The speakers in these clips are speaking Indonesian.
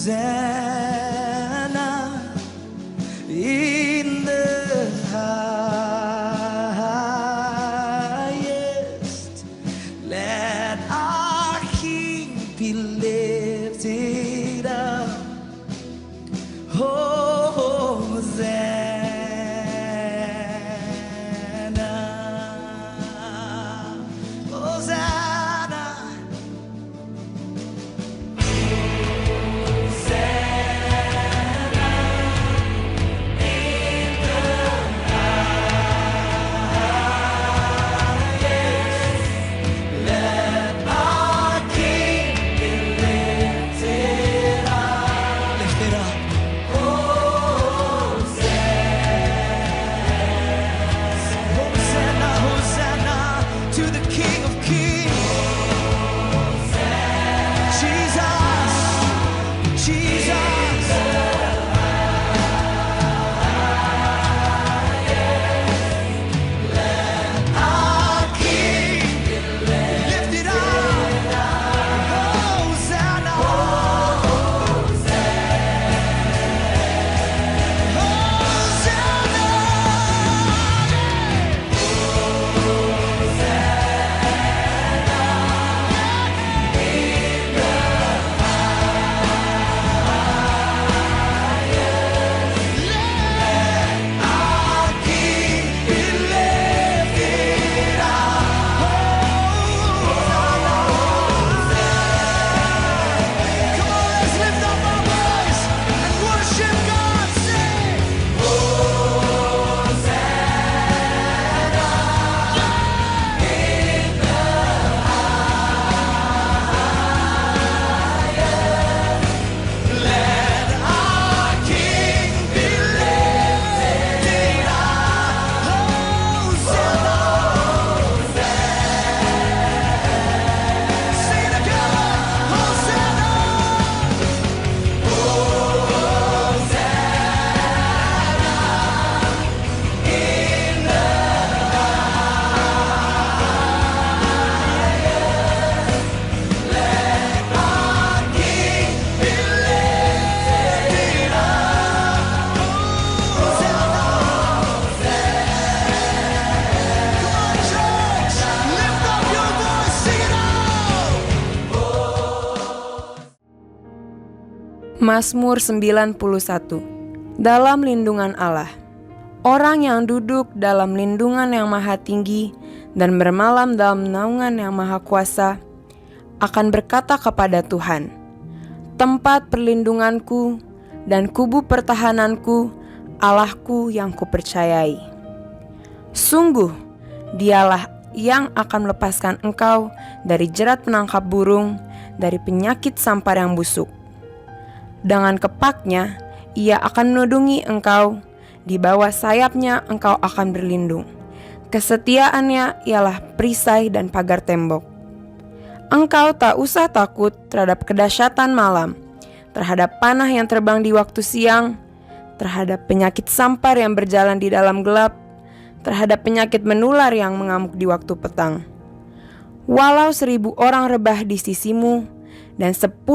Hosanna in the highest. Let our King be lifted up. Hosanna, Hosanna. Mazmur 91. Dalam lindungan Allah. Orang yang duduk dalam lindungan yang maha tinggi dan bermalam dalam naungan yang maha kuasa akan berkata kepada Tuhan, tempat perlindunganku dan kubu pertahananku, Allahku yang kupercayai. Sungguh, dialah yang akan melepaskan engkau dari jerat penangkap burung, dari penyakit sampar yang busuk. Dengan kepaknya, ia akan menudungi engkau, di bawah sayapnya engkau akan berlindung. Kesetiaannya ialah perisai dan pagar tembok. Engkau tak usah takut terhadap kedahsyatan malam, terhadap panah yang terbang di waktu siang, terhadap penyakit sampar yang berjalan di dalam gelap, terhadap penyakit menular yang mengamuk di waktu petang. Walau 1.000 orang rebah di sisimu, dan 10.000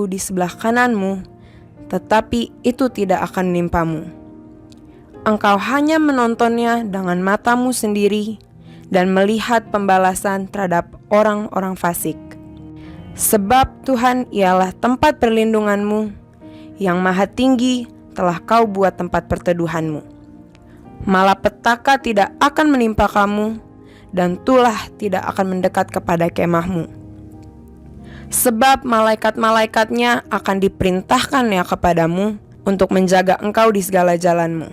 di sebelah kananmu, tetapi itu tidak akan menimpamu. Engkau hanya menontonnya dengan matamu sendiri dan melihat pembalasan terhadap orang-orang fasik. Sebab Tuhan ialah tempat perlindunganmu, yang maha tinggi telah kau buat tempat perteduhanmu. Malapetaka tidak akan menimpa kamu, dan tulah tidak akan mendekat kepada kemahmu. Sebab malaikat-malaikatnya akan diperintahkannya kepadamu untuk menjaga engkau di segala jalanmu.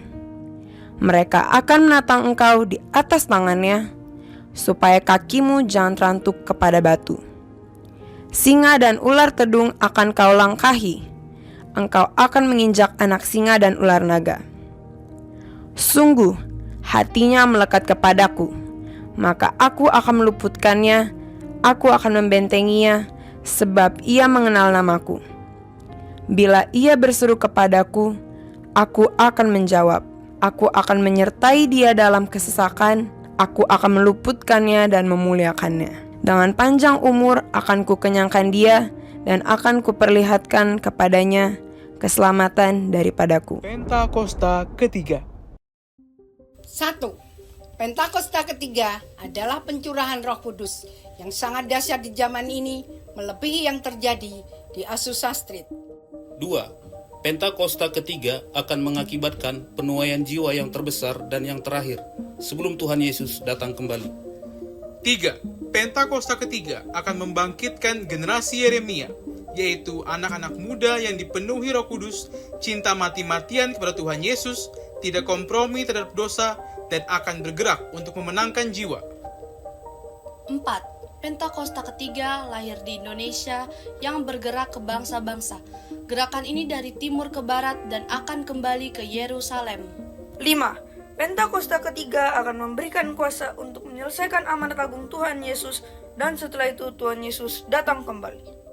Mereka akan menatang engkau di atas tangannya, supaya kakimu jangan terantuk kepada batu. Singa dan ular tedung akan kau langkahi, engkau akan menginjak anak singa dan ular naga. Sungguh, hatinya melekat kepadaku, maka aku akan meluputkannya, aku akan membentenginya, sebab ia mengenal namaku. Bila ia berseru kepadaku, aku akan menjawab. Aku akan menyertai dia dalam kesesakan, aku akan meluputkannya dan memuliakannya. Dengan panjang umur akan kukenyangkan dia, dan akan kuperlihatkan kepadanya keselamatan daripadaku. Pentakosta ketiga. 1. Pentakosta ketiga adalah pencurahan Roh Kudus yang sangat dahsyat di zaman ini, melebihi yang terjadi di Azusa Street. 2. Pentakosta ketiga akan mengakibatkan penuaian jiwa yang terbesar dan yang terakhir sebelum Tuhan Yesus datang kembali. 3. Pentakosta ketiga akan membangkitkan generasi Yeremia, yaitu anak-anak muda yang dipenuhi Roh Kudus, cinta mati-matian kepada Tuhan Yesus, tidak kompromi terhadap dosa, dan akan bergerak untuk memenangkan jiwa. 4. Pentakosta ketiga lahir di Indonesia yang bergerak ke bangsa-bangsa. Gerakan ini dari timur ke barat dan akan kembali ke Yerusalem. 5. Pentakosta ketiga akan memberikan kuasa untuk menyelesaikan amanat agung Tuhan Yesus, dan setelah itu Tuhan Yesus datang kembali.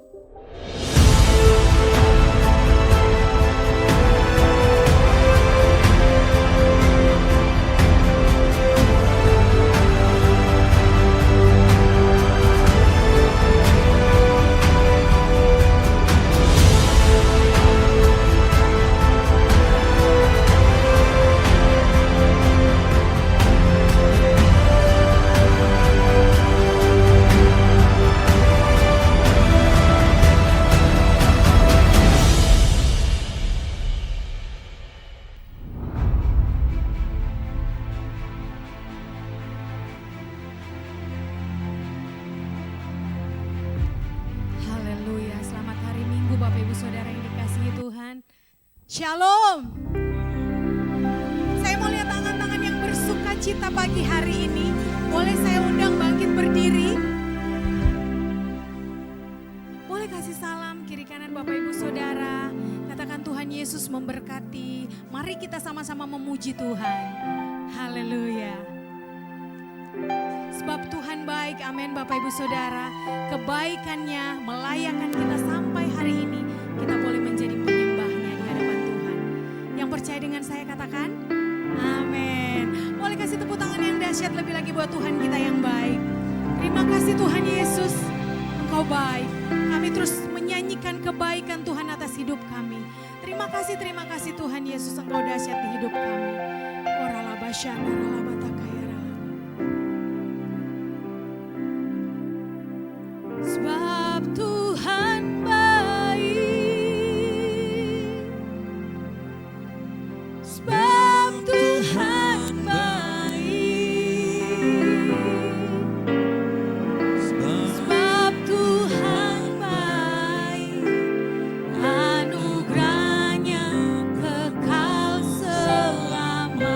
Haleluya, selamat hari Minggu Bapak Ibu Saudara yang dikasihi Tuhan. Shalom. Saya mau lihat tangan-tangan yang bersuka cita pagi hari ini. Boleh saya undang bangkit berdiri? Boleh kasih salam kiri kanan Bapak Ibu Saudara. Katakan Tuhan Yesus memberkati. Mari kita sama-sama memuji Tuhan. Haleluya. Sebab Tuhan baik, amin Bapak Ibu Saudara. Kebaikannya melayakkan kita sampai hari ini. Kita boleh menjadi penyembahnya di hadapan Tuhan. Yang percaya dengan saya katakan, amin. Boleh kasih tepuk tangan yang dahsyat lebih lagi buat Tuhan kita yang baik. Terima kasih Tuhan Yesus, Engkau baik. Kami terus menyanyikan kebaikan Tuhan atas hidup kami. Terima kasih Tuhan Yesus, Engkau dahsyat di hidup kami. Oralabasyana, oralabatakaya. Sebab Tuhan baik, sebab Tuhan baik, sebab Tuhan baik, anugerahnya kekal selamanya.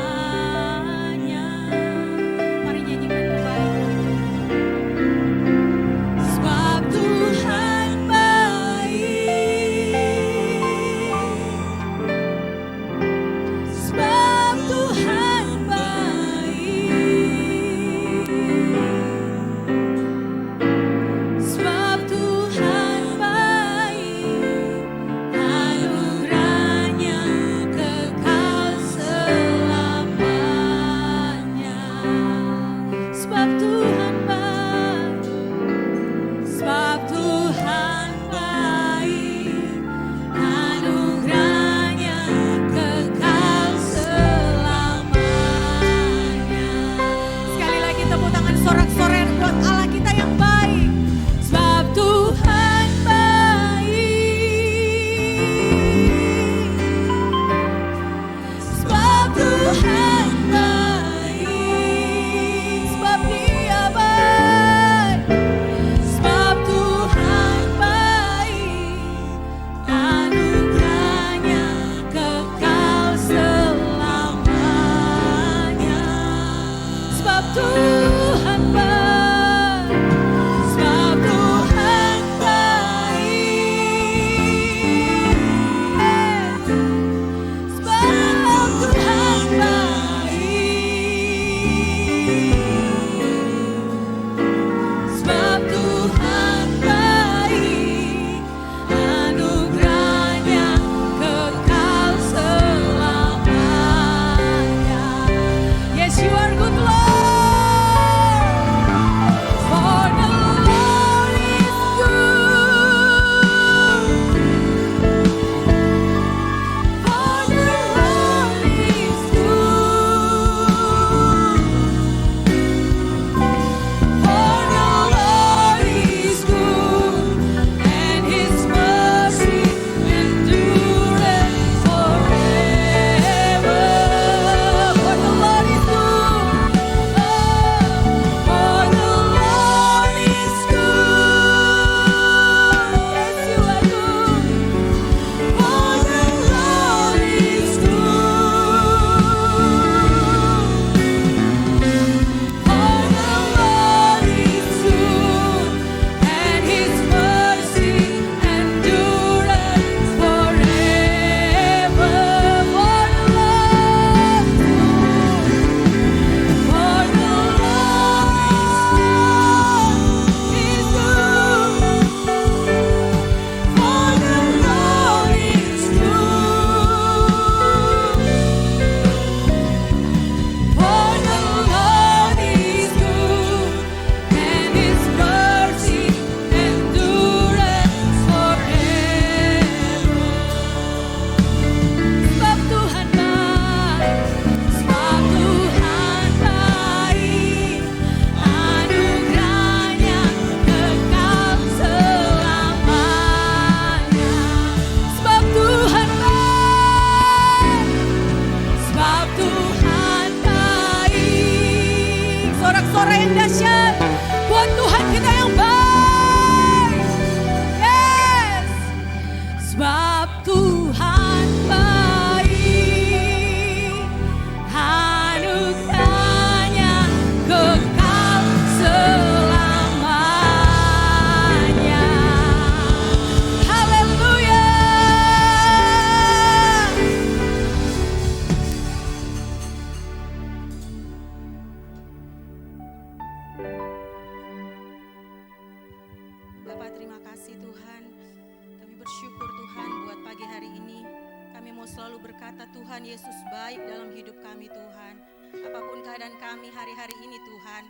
selalu berkata Tuhan Yesus baik dalam hidup kami Tuhan. Apapun keadaan kami hari-hari ini Tuhan,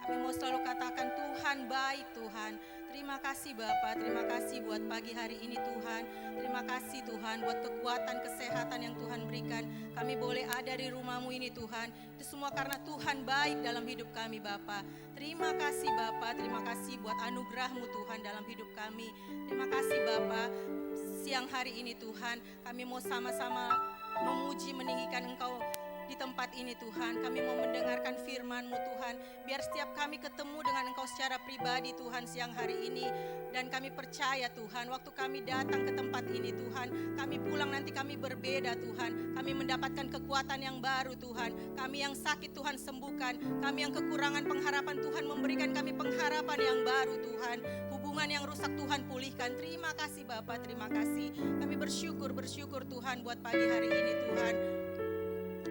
kami mau selalu katakan Tuhan baik Tuhan. Terima kasih Bapa, terima kasih buat pagi hari ini Tuhan. Terima kasih Tuhan buat kekuatan, kesehatan yang Tuhan berikan. Kami boleh ada di rumah-Mu ini Tuhan. Itu semua karena Tuhan baik dalam hidup kami Bapa. Terima kasih Bapa, terima kasih buat anugerah-Mu Tuhan dalam hidup kami. Terima kasih Bapa, siang hari ini Tuhan, kami mau sama-sama memuji, meninggikan Engkau di tempat ini Tuhan. Kami mau mendengarkan firman-Mu Tuhan. Biar setiap kami ketemu dengan Engkau secara pribadi Tuhan siang hari ini. Dan kami percaya Tuhan, waktu kami datang ke tempat ini Tuhan, kami pulang nanti kami berbeda Tuhan. Kami mendapatkan kekuatan yang baru Tuhan. Kami yang sakit Tuhan sembuhkan. Kami yang kekurangan pengharapan Tuhan memberikan kami pengharapan yang baru Tuhan. Hubungan yang rusak Tuhan pulihkan. Terima kasih Bapa, terima kasih. Kami bersyukur Tuhan buat pagi hari ini Tuhan.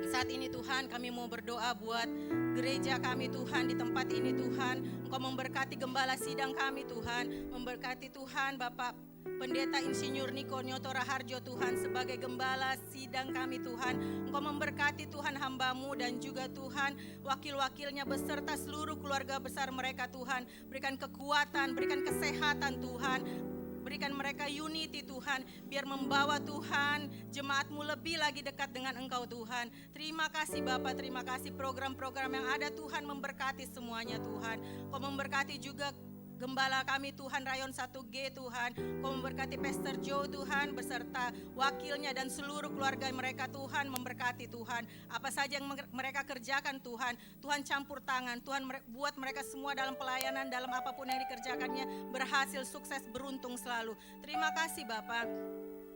Saat ini Tuhan kami mau berdoa buat gereja kami Tuhan di tempat ini Tuhan. Engkau memberkati gembala sidang kami Tuhan. Memberkati Tuhan Bapak Pendeta Insinyur Niko Nyoto Raharjo Tuhan sebagai gembala sidang kami Tuhan. Engkau memberkati Tuhan hamba-Mu dan juga Tuhan wakil-wakilnya beserta seluruh keluarga besar mereka Tuhan. Berikan kekuatan, berikan kesehatan Tuhan. Berikan mereka unity Tuhan, biar membawa Tuhan jemaat-Mu lebih lagi dekat dengan Engkau Tuhan. Terima kasih Bapa, terima kasih program-program yang ada Tuhan memberkati semuanya Tuhan. Kau memberkati juga gembala kami Tuhan Rayon 1G Tuhan. Kau memberkati Pastor Joe Tuhan beserta wakilnya dan seluruh keluarga mereka Tuhan. Memberkati Tuhan apa saja yang mereka kerjakan Tuhan. Tuhan campur tangan, Tuhan buat mereka semua dalam pelayanan, dalam apapun yang dikerjakannya berhasil, sukses, beruntung selalu. Terima kasih Bapak.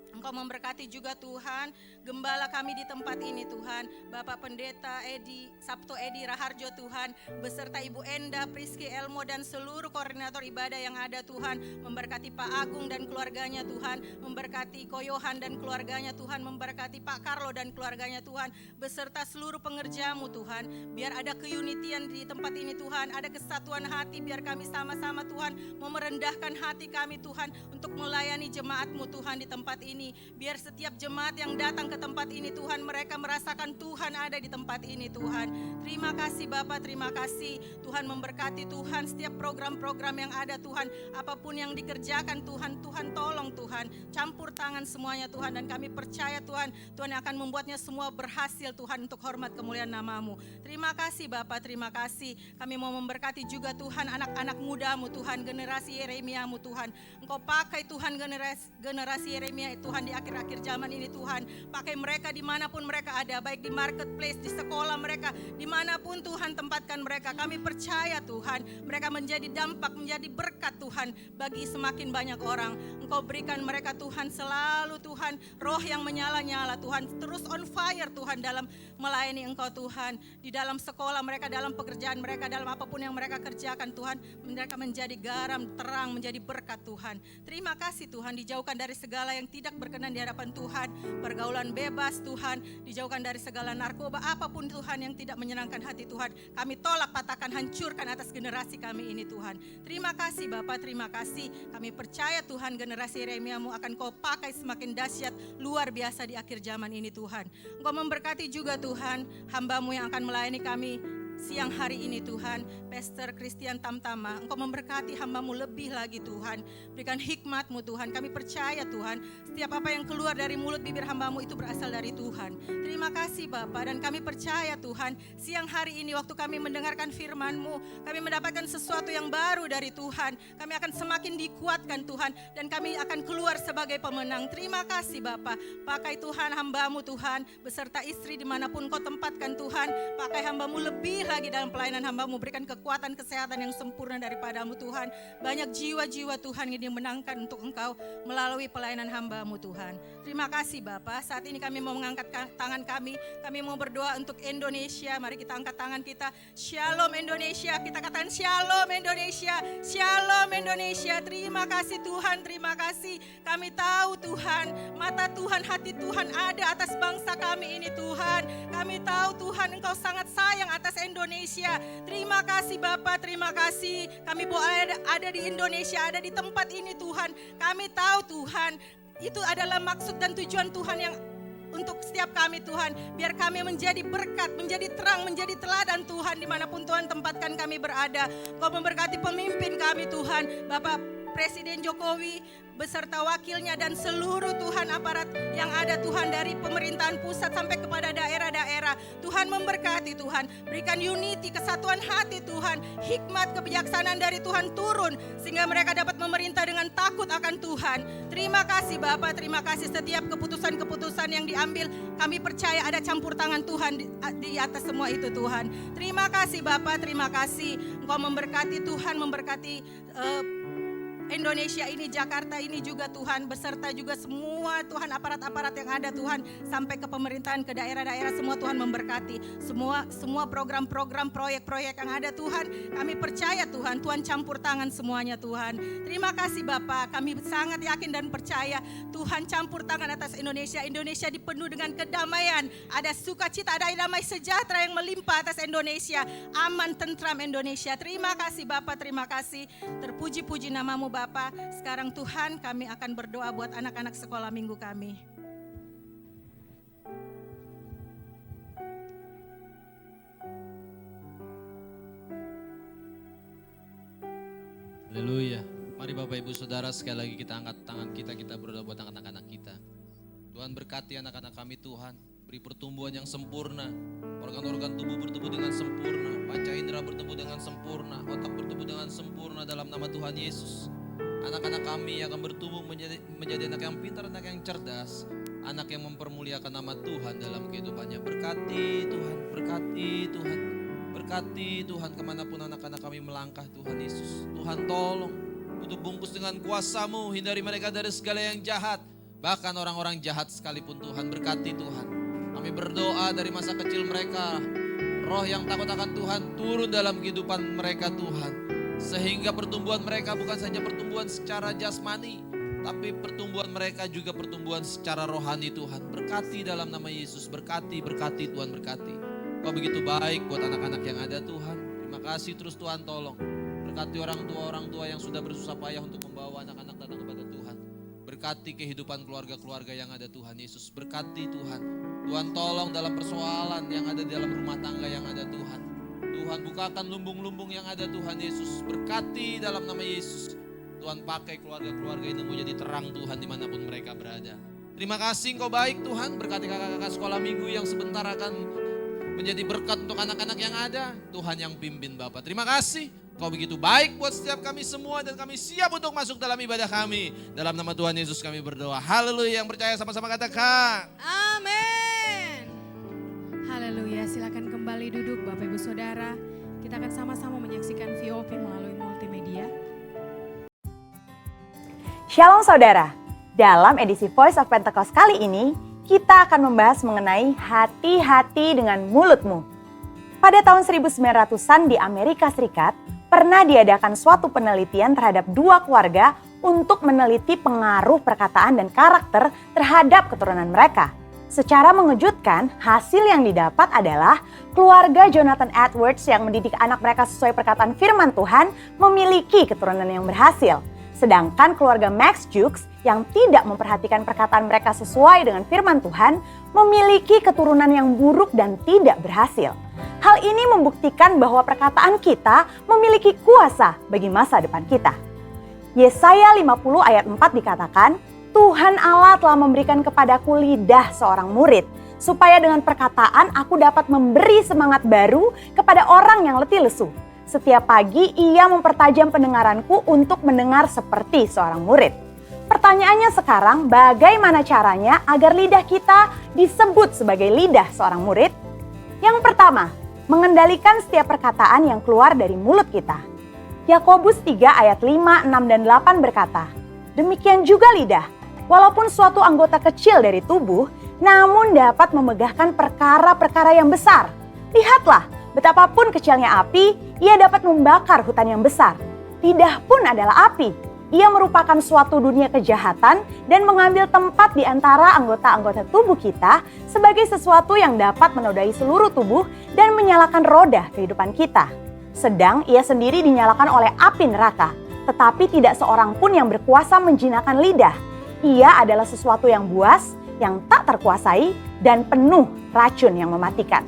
Engkau memberkati juga Tuhan gembala kami di tempat ini Tuhan. Bapak Pendeta Sabto Edi Raharjo Tuhan beserta Ibu Enda, Priski Elmo dan seluruh koordinator ibadah yang ada Tuhan. Memberkati Pak Agung dan keluarganya Tuhan. Memberkati Koyohan dan keluarganya Tuhan. Memberkati Pak Carlo dan keluarganya Tuhan. Beserta seluruh pengerja-Mu Tuhan. Biar ada keunitian di tempat ini Tuhan. Ada kesatuan hati biar kami sama-sama Tuhan mau merendahkan hati kami Tuhan untuk melayani jemaat-Mu Tuhan di tempat ini. Biar setiap jemaat yang datang ke tempat ini Tuhan, mereka merasakan Tuhan ada di tempat ini Tuhan. Terima kasih Bapak, terima kasih. Tuhan memberkati Tuhan setiap program-program yang ada Tuhan. Apapun yang dikerjakan Tuhan, Tuhan tolong Tuhan. Campur tangan semuanya Tuhan. Dan kami percaya Tuhan, Tuhan akan membuatnya semua berhasil Tuhan untuk hormat kemuliaan nama-Mu. Terima kasih Bapak, terima kasih. Kami mau memberkati juga Tuhan anak-anak muda-Mu Tuhan, generasi Yeremia-Mu Tuhan. Engkau pakai Tuhan generasi Yeremia itu Tuhan di akhir-akhir zaman ini Tuhan. Pakai mereka dimanapun mereka ada, baik di marketplace, di sekolah mereka, dimanapun Tuhan tempatkan mereka. Kami percaya Tuhan, mereka menjadi dampak, menjadi berkat Tuhan bagi semakin banyak orang. Engkau berikan mereka Tuhan selalu Tuhan, roh yang menyala-nyala Tuhan, terus on fire Tuhan dalam melayani Engkau Tuhan. Di dalam sekolah mereka, dalam pekerjaan mereka, dalam apapun yang mereka kerjakan Tuhan, mereka menjadi garam, terang, menjadi berkat Tuhan. Terima kasih Tuhan, dijauhkan dari segala yang tidak berkenan di hadapan Tuhan, pergaulan bebas Tuhan, dijauhkan dari segala narkoba, apapun Tuhan yang tidak menyenangkan hati Tuhan, kami tolak, patahkan, hancurkan atas generasi kami ini Tuhan. Terima kasih Bapak, terima kasih. Kami percaya Tuhan generasi Yeremia-Mu akan Kau pakai semakin dahsyat, luar biasa di akhir zaman ini Tuhan. Engkau memberkati juga Tuhan hamba-Mu yang akan melayani kami siang hari ini Tuhan, Pastor Christian Tamtama. Engkau memberkati hamba-Mu lebih lagi Tuhan. Berikan hikmat-Mu Tuhan. Kami percaya Tuhan, setiap apa yang keluar dari mulut bibir hamba-Mu itu berasal dari Tuhan. Terima kasih Bapa, dan kami percaya Tuhan, siang hari ini waktu kami mendengarkan firman-Mu, kami mendapatkan sesuatu yang baru dari Tuhan. Kami akan semakin dikuatkan Tuhan, dan kami akan keluar sebagai pemenang. Terima kasih Bapa. Pakai Tuhan hamba-Mu Tuhan, beserta istri dimanapun Kau tempatkan Tuhan. Pakai hamba-Mu lebih lagi dalam pelayanan hamba-Mu, berikan kekuatan kesehatan yang sempurna daripada-Mu Tuhan. Banyak jiwa-jiwa Tuhan yang dimenangkan untuk Engkau melalui pelayanan hamba-Mu Tuhan. Terima kasih Bapa. Saat ini kami mau mengangkat tangan kami mau berdoa untuk Indonesia. Mari kita angkat tangan kita. Shalom Indonesia. Kita katakan Shalom Indonesia. Shalom Indonesia. Terima kasih Tuhan, terima kasih. Kami tahu Tuhan, mata Tuhan, hati Tuhan ada atas bangsa kami ini Tuhan. Kami tahu Tuhan Engkau sangat sayang atas Indonesia. Terima kasih Bapak, terima kasih. Kami boleh ada di Indonesia, ada di tempat ini Tuhan. Kami tahu Tuhan, itu adalah maksud dan tujuan Tuhan yang untuk setiap kami Tuhan. Biar kami menjadi berkat, menjadi terang, menjadi teladan Tuhan dimanapun Tuhan tempatkan kami berada. Kau memberkati pemimpin kami Tuhan, Bapak Presiden Jokowi beserta wakilnya dan seluruh Tuhan aparat yang ada Tuhan, dari pemerintahan pusat sampai kepada daerah-daerah. Tuhan memberkati Tuhan, berikan unity, kesatuan hati Tuhan, hikmat, kebijaksanaan dari Tuhan turun sehingga mereka dapat memerintah dengan takut akan Tuhan. Terima kasih Bapa, terima kasih setiap keputusan-keputusan yang diambil. Kami percaya ada campur tangan Tuhan di atas semua itu Tuhan. Terima kasih Bapa, terima kasih. Engkau memberkati Tuhan, memberkati Indonesia ini, Jakarta ini juga Tuhan, beserta juga semua Tuhan aparat-aparat yang ada Tuhan, sampai ke pemerintahan, ke daerah-daerah, semua Tuhan memberkati. Semua program-program, proyek-proyek yang ada Tuhan, kami percaya Tuhan, Tuhan campur tangan semuanya Tuhan. Terima kasih Bapak, kami sangat yakin dan percaya Tuhan campur tangan atas Indonesia. Indonesia dipenuhi dengan kedamaian, ada sukacita, ada damai sejahtera yang melimpah atas Indonesia, aman, tentram Indonesia. Terima kasih Bapak, terima kasih. Terpuji-puji namamu Bapak. Sekarang Tuhan, kami akan berdoa buat anak-anak sekolah minggu kami. Haleluya. Mari Bapak Ibu Saudara, sekali lagi kita angkat tangan kita berdoa buat anak-anak kita. Tuhan berkati anak-anak kami Tuhan, beri pertumbuhan yang sempurna, organ-organ tubuh bertumbuh dengan sempurna, panca indera bertumbuh dengan sempurna, otak bertumbuh dengan sempurna dalam nama Tuhan Yesus. Anak-anak kami akan bertumbuh menjadi anak yang pintar, anak yang cerdas, anak yang mempermuliakan nama Tuhan dalam kehidupannya. Berkati Tuhan, berkati Tuhan, berkati Tuhan kemanapun anak-anak kami melangkah Tuhan Yesus. Tuhan tolong, tutup bungkus dengan kuasa-Mu, hindari mereka dari segala yang jahat, bahkan orang-orang jahat sekalipun Tuhan. Berkati Tuhan, kami berdoa dari masa kecil mereka, roh yang takut akan Tuhan turun dalam kehidupan mereka Tuhan. Sehingga pertumbuhan mereka bukan saja pertumbuhan secara jasmani, tapi pertumbuhan mereka juga pertumbuhan secara rohani Tuhan. Berkati dalam nama Yesus, berkati Tuhan, berkati. Kau begitu baik buat anak-anak yang ada Tuhan. Terima kasih terus Tuhan, tolong. Berkati orang tua yang sudah bersusah payah untuk membawa anak-anak datang kepada Tuhan. Berkati kehidupan keluarga-keluarga yang ada Tuhan Yesus. Berkati Tuhan. Tuhan tolong dalam persoalan yang ada di dalam rumah tangga yang ada Tuhan. Tuhan bukakan lumbung-lumbung yang ada Tuhan Yesus. Berkati dalam nama Yesus. Tuhan pakai keluarga-keluarga ini menjadi terang Tuhan dimanapun mereka berada. Terima kasih Engkau baik Tuhan. Berkati kakak-kakak sekolah minggu yang sebentar akan menjadi berkat untuk anak-anak yang ada. Tuhan yang pimpin Bapak. Terima kasih. Kau begitu baik buat setiap kami semua dan kami siap untuk masuk dalam ibadah kami. Dalam nama Tuhan Yesus kami berdoa. Haleluya, yang percaya sama-sama katakan. Amin. Haleluya, silakan kembali duduk Bapak Ibu Saudara. Kita akan sama-sama menyaksikan VOP melalui multimedia. Shalom saudara, dalam edisi Voice of Pentecost kali ini, kita akan membahas mengenai hati-hati dengan mulutmu. Pada tahun 1900-an di Amerika Serikat, pernah diadakan suatu penelitian terhadap 2 keluarga untuk meneliti pengaruh perkataan dan karakter terhadap keturunan mereka. Secara mengejutkan, hasil yang didapat adalah keluarga Jonathan Edwards yang mendidik anak mereka sesuai perkataan firman Tuhan memiliki keturunan yang berhasil. Sedangkan keluarga Max Jukes yang tidak memperhatikan perkataan mereka sesuai dengan firman Tuhan memiliki keturunan yang buruk dan tidak berhasil. Hal ini membuktikan bahwa perkataan kita memiliki kuasa bagi masa depan kita. Yesaya 50 ayat 4 dikatakan, Tuhan Allah telah memberikan kepadaku lidah seorang murid, supaya dengan perkataan aku dapat memberi semangat baru kepada orang yang letih lesu. Setiap pagi ia mempertajam pendengaranku untuk mendengar seperti seorang murid. Pertanyaannya sekarang, bagaimana caranya agar lidah kita disebut sebagai lidah seorang murid? Yang pertama, mengendalikan setiap perkataan yang keluar dari mulut kita. Yakobus 3 ayat 5, 6, dan 8 berkata, demikian juga lidah, walaupun suatu anggota kecil dari tubuh, namun dapat memegahkan perkara-perkara yang besar. Lihatlah, betapapun kecilnya api, ia dapat membakar hutan yang besar. Lidah pun adalah api. Ia merupakan suatu dunia kejahatan dan mengambil tempat di antara anggota-anggota tubuh kita sebagai sesuatu yang dapat menodai seluruh tubuh dan menyalakan roda kehidupan kita. Sedang ia sendiri dinyalakan oleh api neraka, tetapi tidak seorang pun yang berkuasa menjinakkan lidah. Ia adalah sesuatu yang buas, yang tak terkuasai dan penuh racun yang mematikan.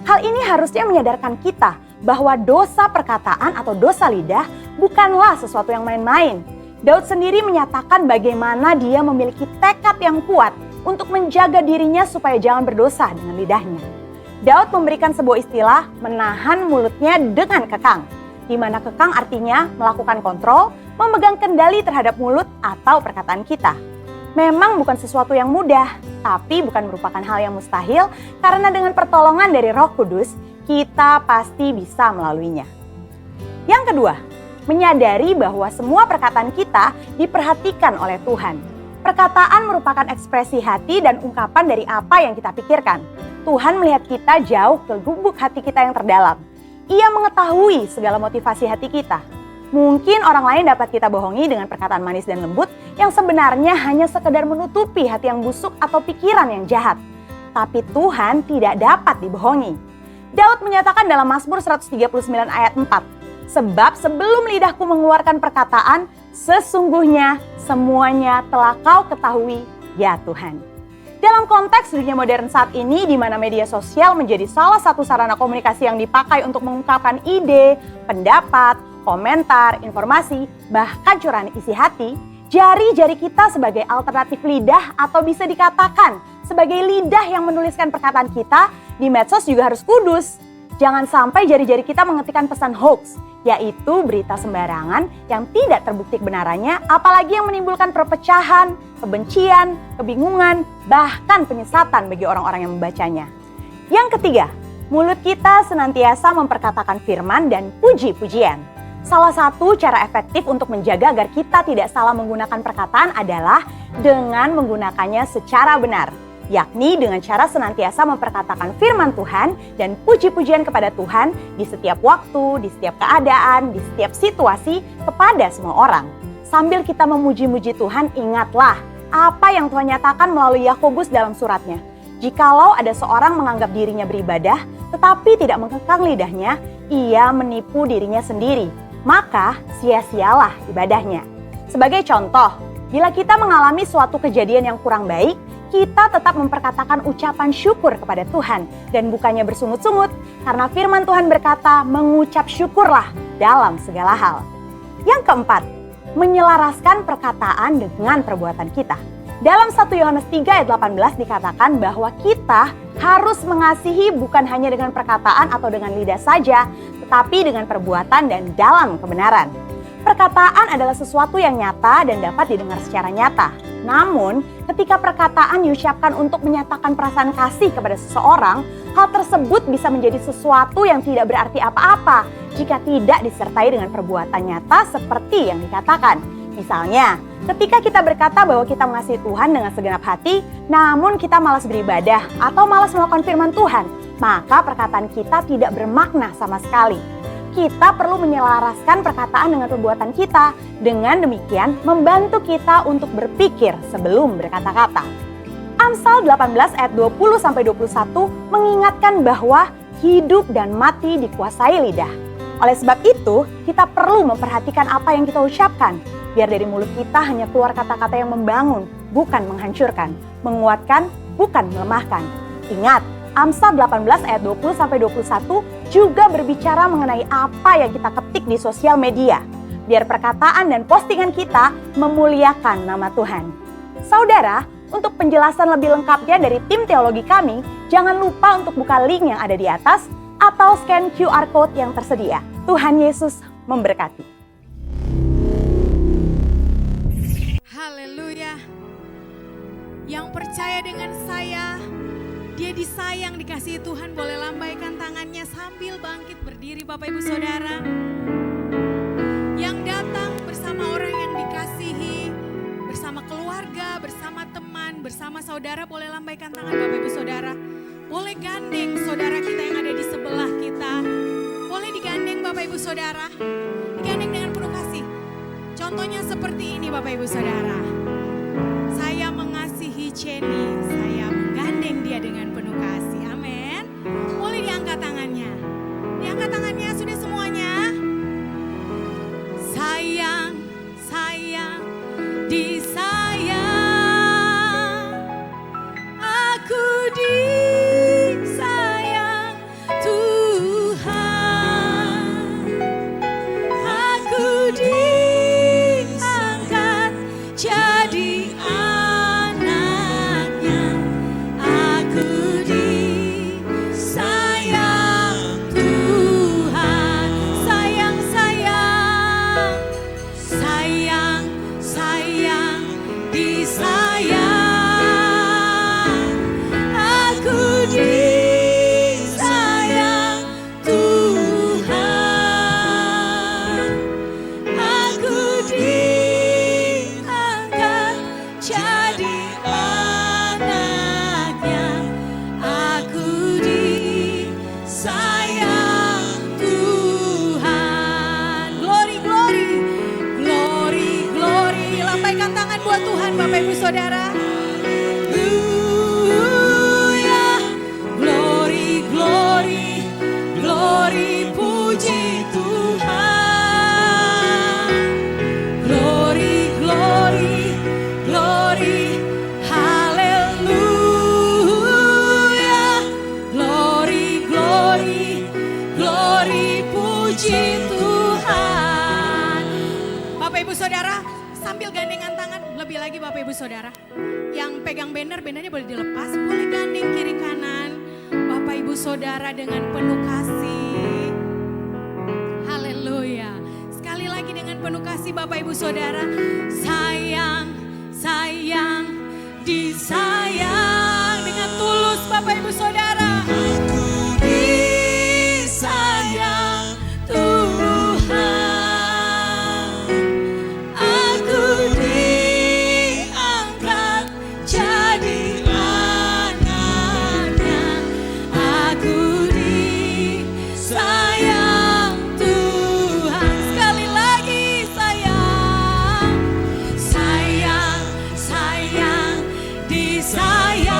Hal ini harusnya menyadarkan kita bahwa dosa perkataan atau dosa lidah bukanlah sesuatu yang main-main. Daud sendiri menyatakan bagaimana dia memiliki tekad yang kuat untuk menjaga dirinya supaya jangan berdosa dengan lidahnya. Daud memberikan sebuah istilah menahan mulutnya dengan kekang, di mana kekang artinya melakukan kontrol, memegang kendali terhadap mulut atau perkataan kita. Memang bukan sesuatu yang mudah, tapi bukan merupakan hal yang mustahil karena dengan pertolongan dari Roh Kudus, kita pasti bisa melaluinya. Yang kedua, menyadari bahwa semua perkataan kita diperhatikan oleh Tuhan. Perkataan merupakan ekspresi hati dan ungkapan dari apa yang kita pikirkan. Tuhan melihat kita jauh ke lubuk hati kita yang terdalam. Ia mengetahui segala motivasi hati kita. Mungkin orang lain dapat kita bohongi dengan perkataan manis dan lembut yang sebenarnya hanya sekedar menutupi hati yang busuk atau pikiran yang jahat. Tapi Tuhan tidak dapat dibohongi. Daud menyatakan dalam Mazmur 139 ayat 4, sebab sebelum lidahku mengeluarkan perkataan, sesungguhnya semuanya telah kau ketahui, ya Tuhan. Dalam konteks dunia modern saat ini, di mana media sosial menjadi salah satu sarana komunikasi yang dipakai untuk mengungkapkan ide, pendapat, komentar, informasi, bahkan curahan isi hati, jari-jari kita sebagai alternatif lidah atau bisa dikatakan sebagai lidah yang menuliskan perkataan kita di medsos juga harus kudus. Jangan sampai jari-jari kita mengetikkan pesan hoax, yaitu berita sembarangan yang tidak terbukti kebenarannya, apalagi yang menimbulkan perpecahan, kebencian, kebingungan, bahkan penyesatan bagi orang-orang yang membacanya. Yang ketiga, mulut kita senantiasa memperkatakan firman dan puji-pujian. Salah satu cara efektif untuk menjaga agar kita tidak salah menggunakan perkataan adalah dengan menggunakannya secara benar, yakni dengan cara senantiasa memperkatakan firman Tuhan dan puji-pujian kepada Tuhan di setiap waktu, di setiap keadaan, di setiap situasi kepada semua orang. Sambil kita memuji-muji Tuhan, ingatlah apa yang Tuhan nyatakan melalui Yakobus dalam suratnya. Jikalau ada seorang menganggap dirinya beribadah, tetapi tidak mengekang lidahnya, ia menipu dirinya sendiri. Maka sia-sialah ibadahnya. Sebagai contoh, bila kita mengalami suatu kejadian yang kurang baik, kita tetap memperkatakan ucapan syukur kepada Tuhan dan bukannya bersungut-sungut, karena firman Tuhan berkata mengucap syukurlah dalam segala hal. Yang keempat, menyelaraskan perkataan dengan perbuatan kita. Dalam 1 Yohanes 3 ayat 18 dikatakan bahwa kita harus mengasihi bukan hanya dengan perkataan atau dengan lidah saja, tetapi dengan perbuatan dan dalam kebenaran. Perkataan adalah sesuatu yang nyata dan dapat didengar secara nyata. Namun, ketika perkataan diucapkan untuk menyatakan perasaan kasih kepada seseorang, hal tersebut bisa menjadi sesuatu yang tidak berarti apa-apa jika tidak disertai dengan perbuatan nyata seperti yang dikatakan. Misalnya, ketika kita berkata bahwa kita mengasihi Tuhan dengan segenap hati, namun kita malas beribadah atau malas melakukan firman Tuhan, maka perkataan kita tidak bermakna sama sekali. Kita perlu menyelaraskan perkataan dengan perbuatan kita. Dengan demikian, membantu kita untuk berpikir sebelum berkata-kata. Amsal 18 ayat 20-21 mengingatkan bahwa hidup dan mati dikuasai lidah. Oleh sebab itu, kita perlu memperhatikan apa yang kita ucapkan. Biar dari mulut kita hanya keluar kata-kata yang membangun, bukan menghancurkan, menguatkan, bukan melemahkan. Ingat, Amsal 18 ayat 20-21 juga berbicara mengenai apa yang kita ketik di sosial media. Biar perkataan dan postingan kita memuliakan nama Tuhan. Saudara, untuk penjelasan lebih lengkapnya dari tim teologi kami, jangan lupa untuk buka link yang ada di atas atau scan QR Code yang tersedia. Tuhan Yesus memberkati. Haleluya. Yang percaya dengan saya, dia disayang, dikasihi Tuhan, boleh lambaikan tangannya sambil bangkit berdiri Bapak Ibu Saudara. Yang datang bersama orang yang dikasihi, bersama keluarga, bersama teman, bersama saudara, boleh lambaikan tangan Bapak Ibu Saudara. Boleh gandeng saudara kita yang ada di sebelah kita. Boleh digandeng Bapak Ibu Saudara. Digandeng dengan penuh kasih. Contohnya seperti ini Bapak Ibu Saudara. Saya mengasihi Jenny, saya menggandeng dia dengan penuh kasih. Amin. Boleh diangkat tangannya. Diangkat tangannya sudah semuanya. Sayang, sayang, disayang. disayang, aku disayang Tuhan, aku diangkat jadi anaknya, aku disayang Tuhan. Glory, glory, glory, glory. Lambaikan tangan buat Tuhan, Bapak Ibu Saudara. Haleluya. Glory, glory, glory, puji Tuhan. Glory, glory, glory, haleluya. Glory, glory, glory, puji Tuhan. Bapak Ibu Saudara, sambil gandengan tangan, lebih lagi Bapak Ibu Saudara, yang pegang bannernya boleh dilepas, boleh gandeng kiri kanan. Bapak Ibu Saudara dengan penuh kasih. Haleluya. Sekali lagi dengan penuh kasih Bapak Ibu Saudara. Sayang, sayang, disayang dengan tulus Bapak Ibu Saudara. Aku disayang Tuhan, aku diangkat jadi anaknya, aku disayang Tuhan. Sekali lagi sayang, sayang, sayang, disayang,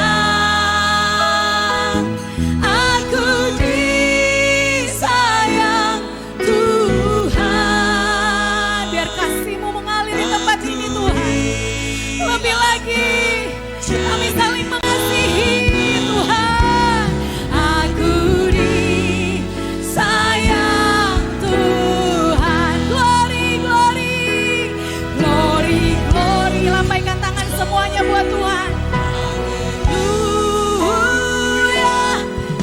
aku disayang Tuhan. Biar kasih-Mu mengalir di tempat ini Tuhan. Lebih lagi kami saling mengasihi Tuhan. Aku disayang Tuhan. Glory, glory, glory, glory. Lambaikan tangan semuanya buat Tuhan. Haleluya.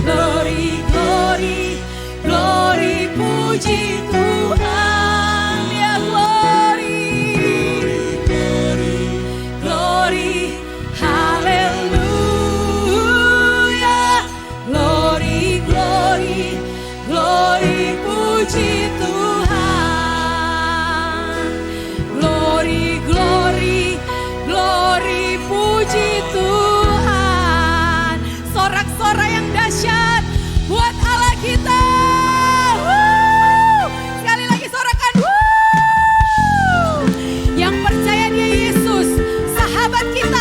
Glory, glory, glory, puji Tuhan. Ya glory, glory, glory, haleluya. Glory, glory, glory, puji Tuhan. Glory, glory, glory, puji Tuhan. Sorak-sorai yang dahsyat buat Allah kita. Woo! Sekali lagi sorakan. Woo! Yang percaya Dia Yesus, sahabat kita,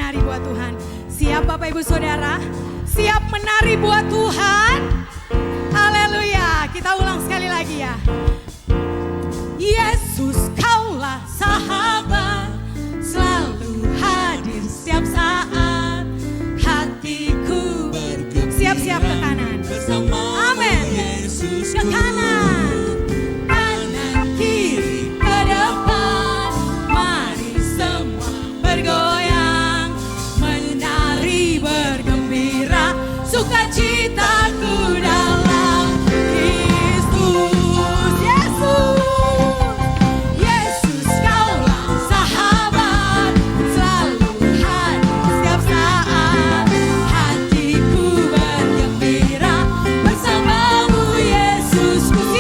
menari buat Tuhan. Siap Bapak Ibu Saudara? Siap menari buat Tuhan? Haleluya. Kita ulang sekali lagi ya. Yesus kaulah sahabat, selalu hadir setiap saat. Hatiku siap-siap ke kanan. Amin. Ke kanan, kanan kiri ke depan. Mari semua bergoyang, menari bergembira, sukacitaku dalam Kristus. Yesus kaulah sahabat, selalu hadir setiap saat. Hatiku bergembira bersamamu Yesusku.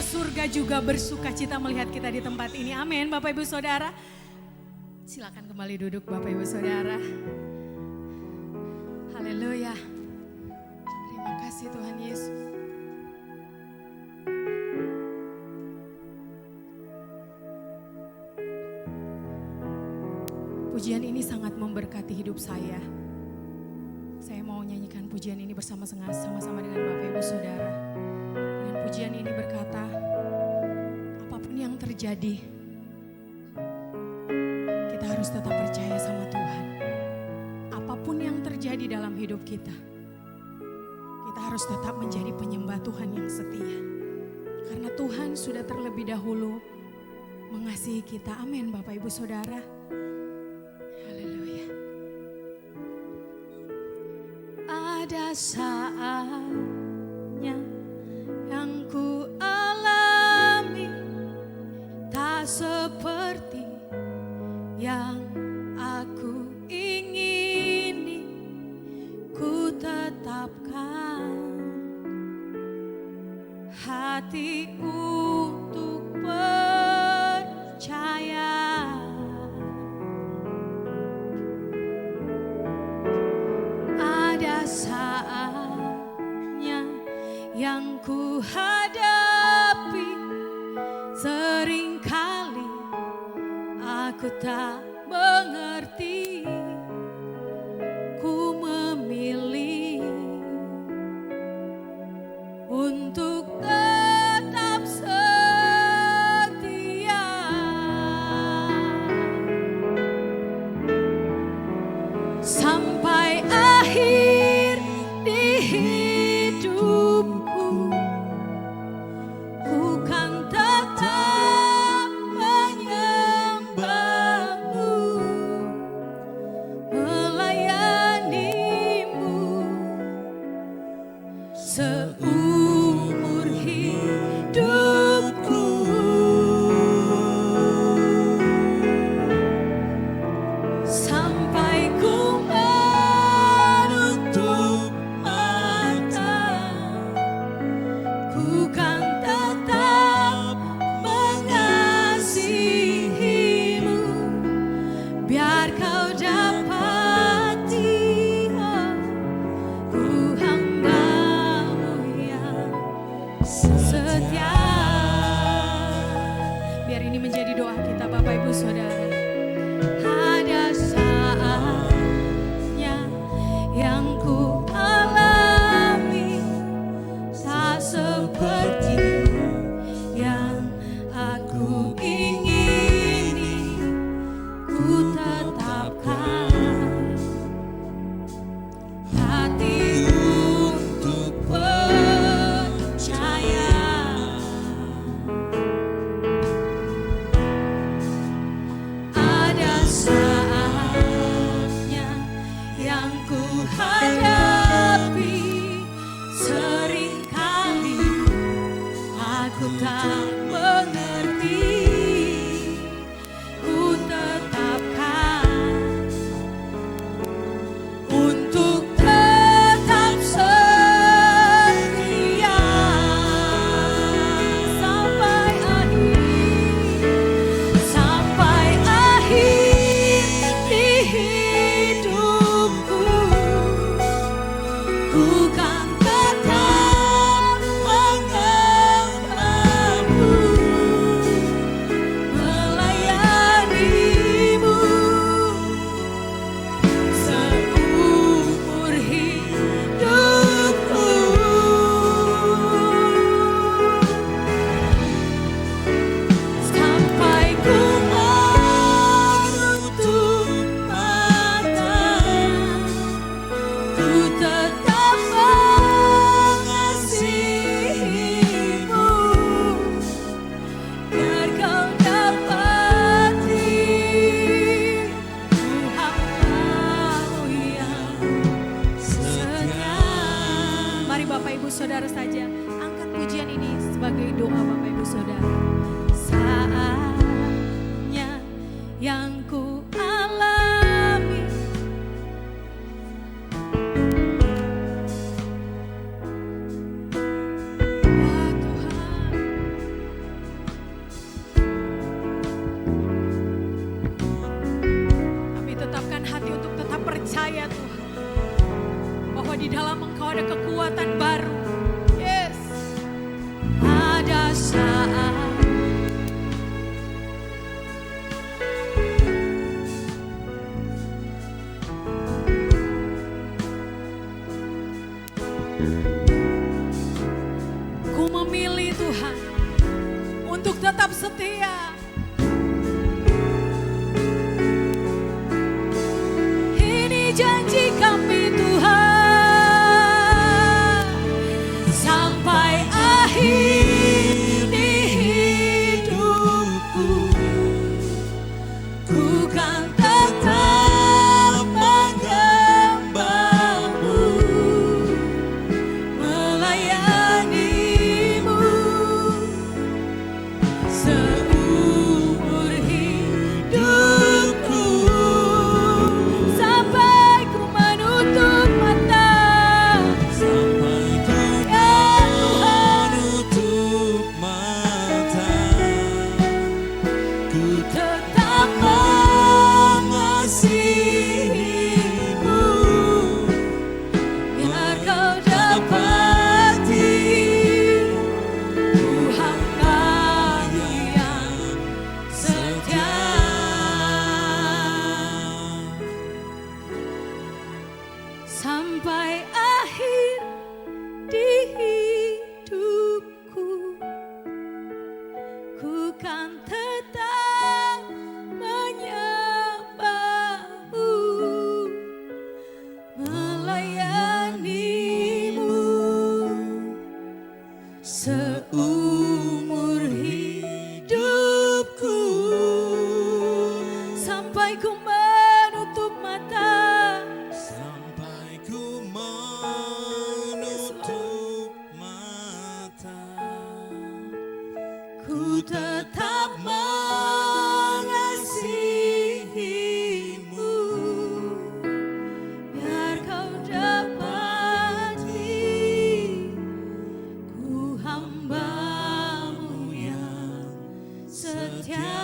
surga juga bersuka cita melihat kita di tempat ini. Amin, Bapak Ibu Saudara. Silakan kembali duduk Bapak Ibu Saudara. Haleluya. Terima kasih Tuhan Yesus. Pujian ini sangat memberkati hidup saya. Saya mau nyanyikan pujian ini bersama-sama dengan Bapak Ibu Saudara. Dengan pujian ini berkata, apapun yang terjadi, kita harus tetap percaya sama Tuhan. Apapun yang terjadi dalam hidup kita, kita harus tetap menjadi penyembah Tuhan yang setia. Karena Tuhan sudah terlebih dahulu mengasihi kita. Amin Bapak Ibu Saudara. Haleluya. Ada saatnya yang ku alami tak seperti yang aku ingini, ku tetapkan hati untuk percaya. Ada saatnya yang ku hadapi, seringkali aku tak mengerti, ku memilih untuk tetap setia. Sampai akhir di hidupku, ku kan tetap menyembahmu, melayanimu seumur hidupku. Sampai ku menutup mata, ku kan tetap mengasihimu, biar kau dapati, oh, ku hambamu yang setia. Biar ini menjadi doa kita Bapak Ibu Saudara. Ada saatnya yang ku alami tak seperti yang aku ingini, ku tetapkan hati untuk percaya. Ada untuk tetap setia. Ini janji kami Tuhan, sampai akhir di hidupku, ku kan tetap menyembahmu, melayanimu seumur hidupku, sampai ku menutup mata. Sampai ku menutup mata, ku Tetap mengasihimu, biar kau dapati ku hamba-Mu yang setia. Sampai akhir di hidupku, ku kan tetap menyembahmu, melayanimu seumur hidupku, sampai ku menutup mata. sampai ku menutup mata, Ku tetap mengasihimu, biar kau dapati ku hamba-Mu yang setia.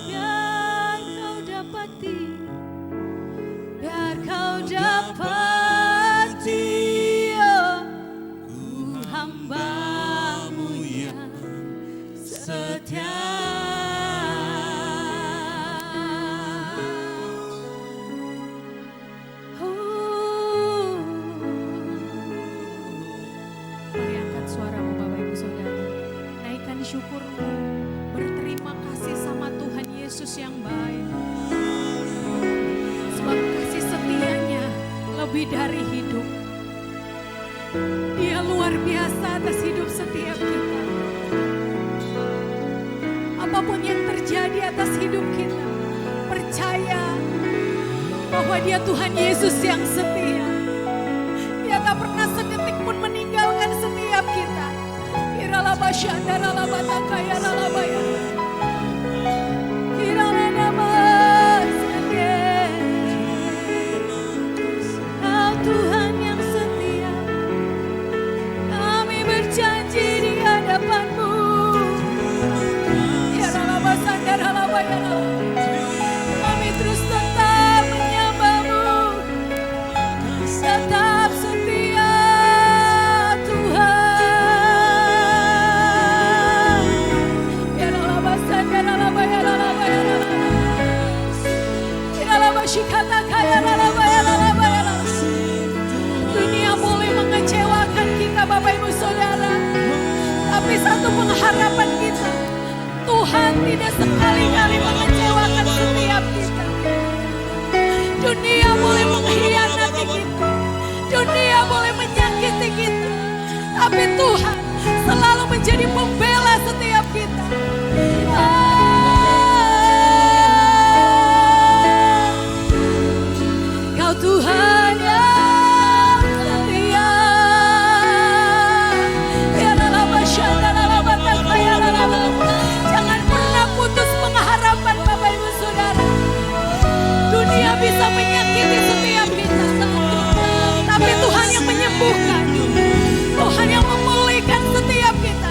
Biar kau dapati, biar kau dapati, oh, ku hamba-Mu yang setia. Mari angkat suaramu Bapak Ibu Saudara, naikkan syukurmu, berterima kasih sama Tuhan Yesus yang baik. Sebab kasih setianya lebih dari hidup. Dia luar biasa atas hidup setiap kita. Apapun yang terjadi atas hidup kita, percaya bahwa Dia Tuhan Yesus yang setia. Dia tak pernah sedetik pun meninggalkan setiap kita. Iralabasyandarabatakayaralabaya. Kau Tuhan yang setia, kami berjanji di hadapan-Mu. Kami terus tetap menyembah-Mu, tetap setia Tuhan. Dunia boleh mengecewakan kita Bapak Ibu Saudara, tapi satu pengharapan kita, Tuhan tidak sekali-kali mengecewakan setiap kita. Dunia boleh mengkhianati kita, dunia boleh menyakiti kita, tapi Tuhan selalu menjadi pembela setiap kita. Kau Tuhan yang setia. Jangan pernah putus pengharapan Bapak Ibu Saudara. Dunia bisa menyakiti setiap kita, tapi Tuhan yang menyembuhkan, Tuhan yang memulihkan setiap kita.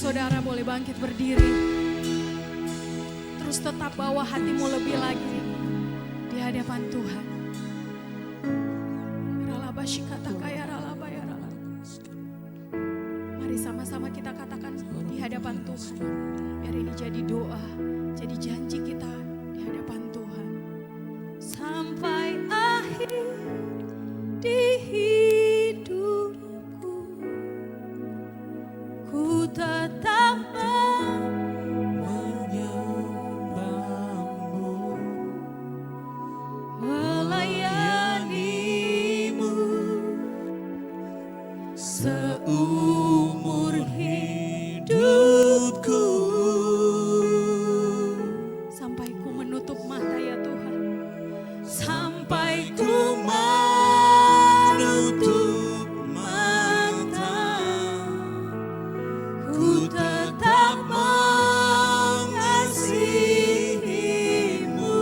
saudara boleh bangkit berdiri. Terus tetap bawa hatimu lebih lagi di hadapan Tuhan. Mari sama-sama kita katakan di hadapan Tuhan. Biar ini jadi doa, jadi janji kita di hadapan Tuhan. Sampai akhir di hidupku, ku tetap menyembahmu, melayanimu seumur hidupku, sampai ku menutup mata ya Tuhan. sampai ku menutup mata, ku tetap mengasihimu.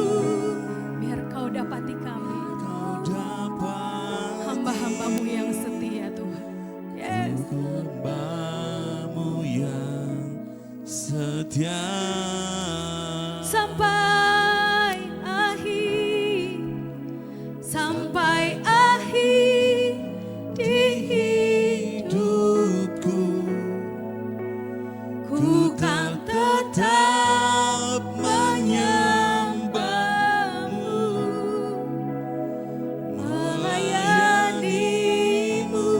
Biar kau dapati kami, Kau dapat hamba-hambamu yang setia Tuhan. Yes. hambamu yang setia. Sampai akhir, sampai akhir di Hidupku, ku kan tetap menyembahmu, melayanimu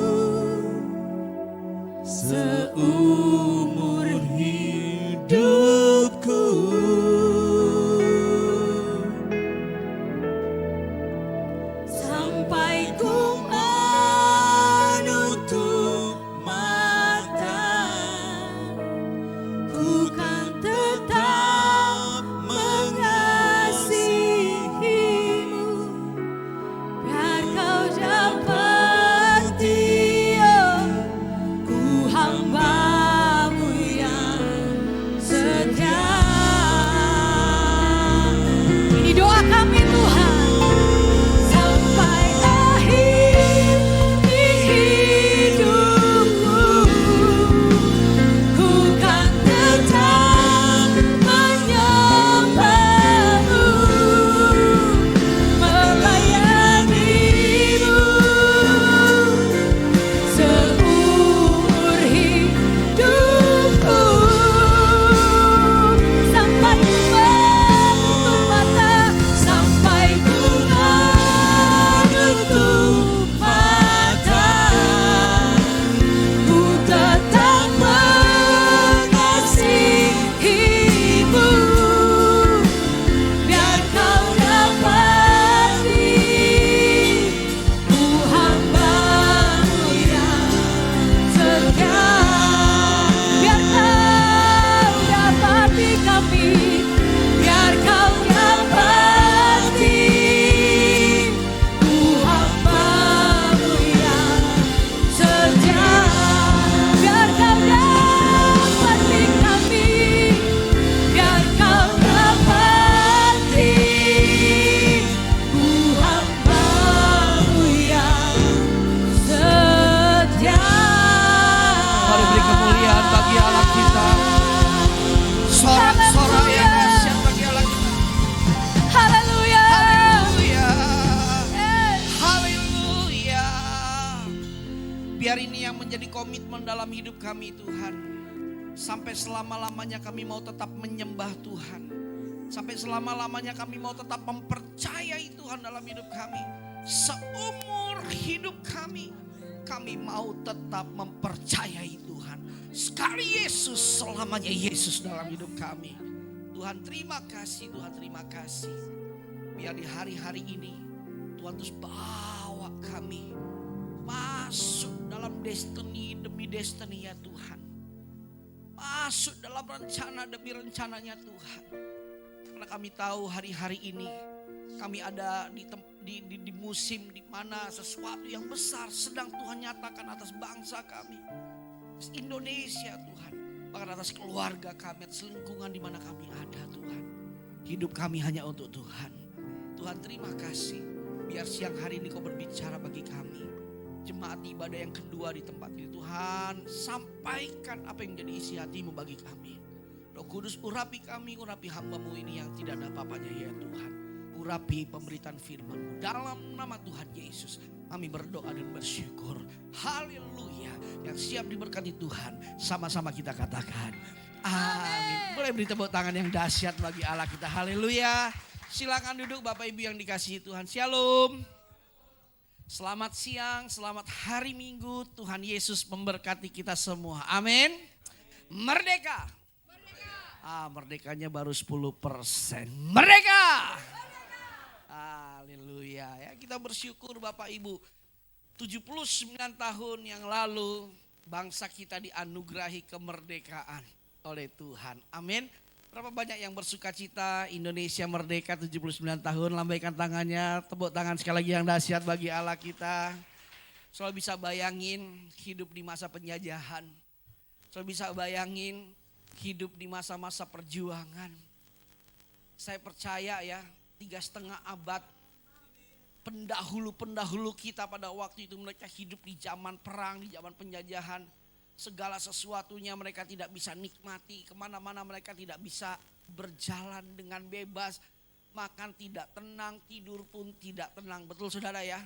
seumur hidupku. Sampai ku menutup mata, ku kan tetap mengasihimu. biar kau dapati ku hambamu yang setia. Ini doa kami Tuhan. Sampai akhir di hidupku, ku kan tetap menyembahmu, melayanimu seumur hidupku. Sampai ku menutup mata, sampai ku menutup mata, ku tetap mengasihimu. Biar kau dapati ku hambamu yang setia. Biar kau dapati kami, biar kau dapati ku hambamu yang setia. Biar kau dapati kami, biar kau dapati ku hambamu yang setia. Mari beri kemuliaan bagi Allah kita. Sorak-sorak yang dahsyat bagi Allah kita. Haleluya. Haleluya. Yes. Haleluya. Biar ini yang menjadi komitmen dalam hidup kami Tuhan. Sampai selama-lamanya kami mau tetap menyembah Tuhan. Sampai selama-lamanya kami mau tetap mempercayai Tuhan dalam hidup kami. Seumur hidup kami mau tetap mempercayai Tuhan. Sekali Yesus, selamanya Yesus dalam hidup kami. Tuhan terima kasih, Tuhan terima kasih. Biar di hari-hari ini Tuhan terus bawa kami masuk dalam destiny demi destiny ya Tuhan. Masuk dalam rencana demi rencananya Tuhan. Karena kami tahu hari-hari ini kami ada di musim di mana sesuatu yang besar sedang Tuhan nyatakan atas bangsa kami. Atas Indonesia Tuhan. Bahkan atas keluarga kami, atas lingkungan di mana kami ada Tuhan. Hidup kami hanya untuk Tuhan. Tuhan terima kasih. Biar siang hari ini Kau berbicara bagi kami. jemaat ibadah yang kedua di tempat ini. Tuhan, sampaikan apa yang jadi isi hatimu bagi kami. Roh Kudus, urapi kami, urapi hamba-Mu ini yang tidak ada apa-apanya ya Tuhan. Urapi pemberitaan firman-Mu dalam nama Tuhan Yesus. Kami berdoa dan bersyukur. Haleluya. Yang siap diberkati Tuhan, sama-sama kita katakan amin. Boleh beri tepuk tangan yang dahsyat bagi Allah kita. Haleluya. Silakan duduk Bapak Ibu yang dikasihi Tuhan. Shalom. Selamat siang, selamat hari Minggu. Tuhan Yesus memberkati kita semua. Amin. Merdeka. Merdekanya baru 10%. Merdeka. Haleluya. Ya, kita bersyukur Bapak Ibu. 79 tahun yang lalu bangsa kita dianugerahi kemerdekaan oleh Tuhan. Amin. Berapa banyak yang bersuka cita Indonesia merdeka 79 tahun. Lambaikan tangannya, tepuk tangan sekali lagi yang dahsyat bagi Allah kita. Selalu bisa bayangin hidup di masa penjajahan. Selalu bisa bayangin hidup di masa-masa perjuangan. Saya percaya ya, 3,5 abad pendahulu-pendahulu kita pada waktu itu mereka hidup di zaman perang, di zaman penjajahan. Segala sesuatunya mereka tidak bisa nikmati, kemana-mana mereka tidak bisa berjalan dengan bebas. Makan tidak tenang, tidur pun tidak tenang. Betul saudara ya?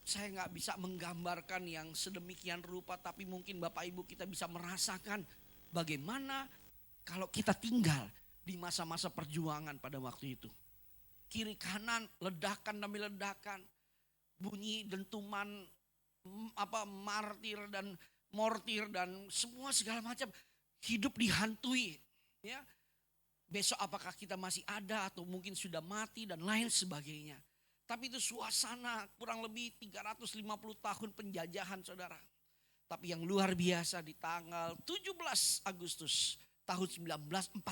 Saya gak bisa menggambarkan yang sedemikian rupa, tapi mungkin Bapak Ibu kita bisa merasakan bagaimana kalau kita tinggal di masa-masa perjuangan pada waktu itu. Kiri kanan ledakan demi ledakan, bunyi dentuman martir dan mortir dan semua segala macam, hidup dihantui ya. Besok apakah kita masih ada atau mungkin sudah mati dan lain sebagainya. Tapi itu suasana kurang lebih 350 tahun penjajahan saudara. Tapi yang luar biasa di tanggal 17 Agustus tahun 1945.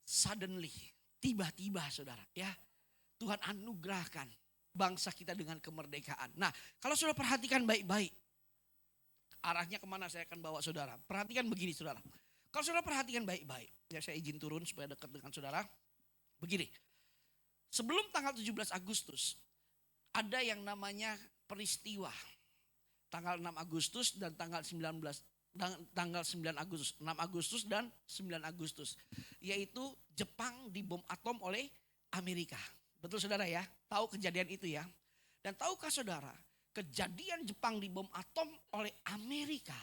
Suddenly, tiba-tiba saudara ya, Tuhan anugerahkan bangsa kita dengan kemerdekaan. Nah, kalau saudara perhatikan baik-baik, arahnya kemana saya akan bawa saudara. Perhatikan begini saudara. Kalau saudara perhatikan baik-baik, ya saya izin turun supaya dekat dengan saudara. Begini, sebelum tanggal 17 Agustus, ada yang namanya peristiwa. Tanggal 6 Agustus dan tanggal 9 Agustus. 6 Agustus dan 9 Agustus. Yaitu Jepang dibom atom oleh Amerika. Betul saudara ya? Tahu kejadian itu ya? Dan tahukah saudara, kejadian Jepang dibom atom oleh Amerika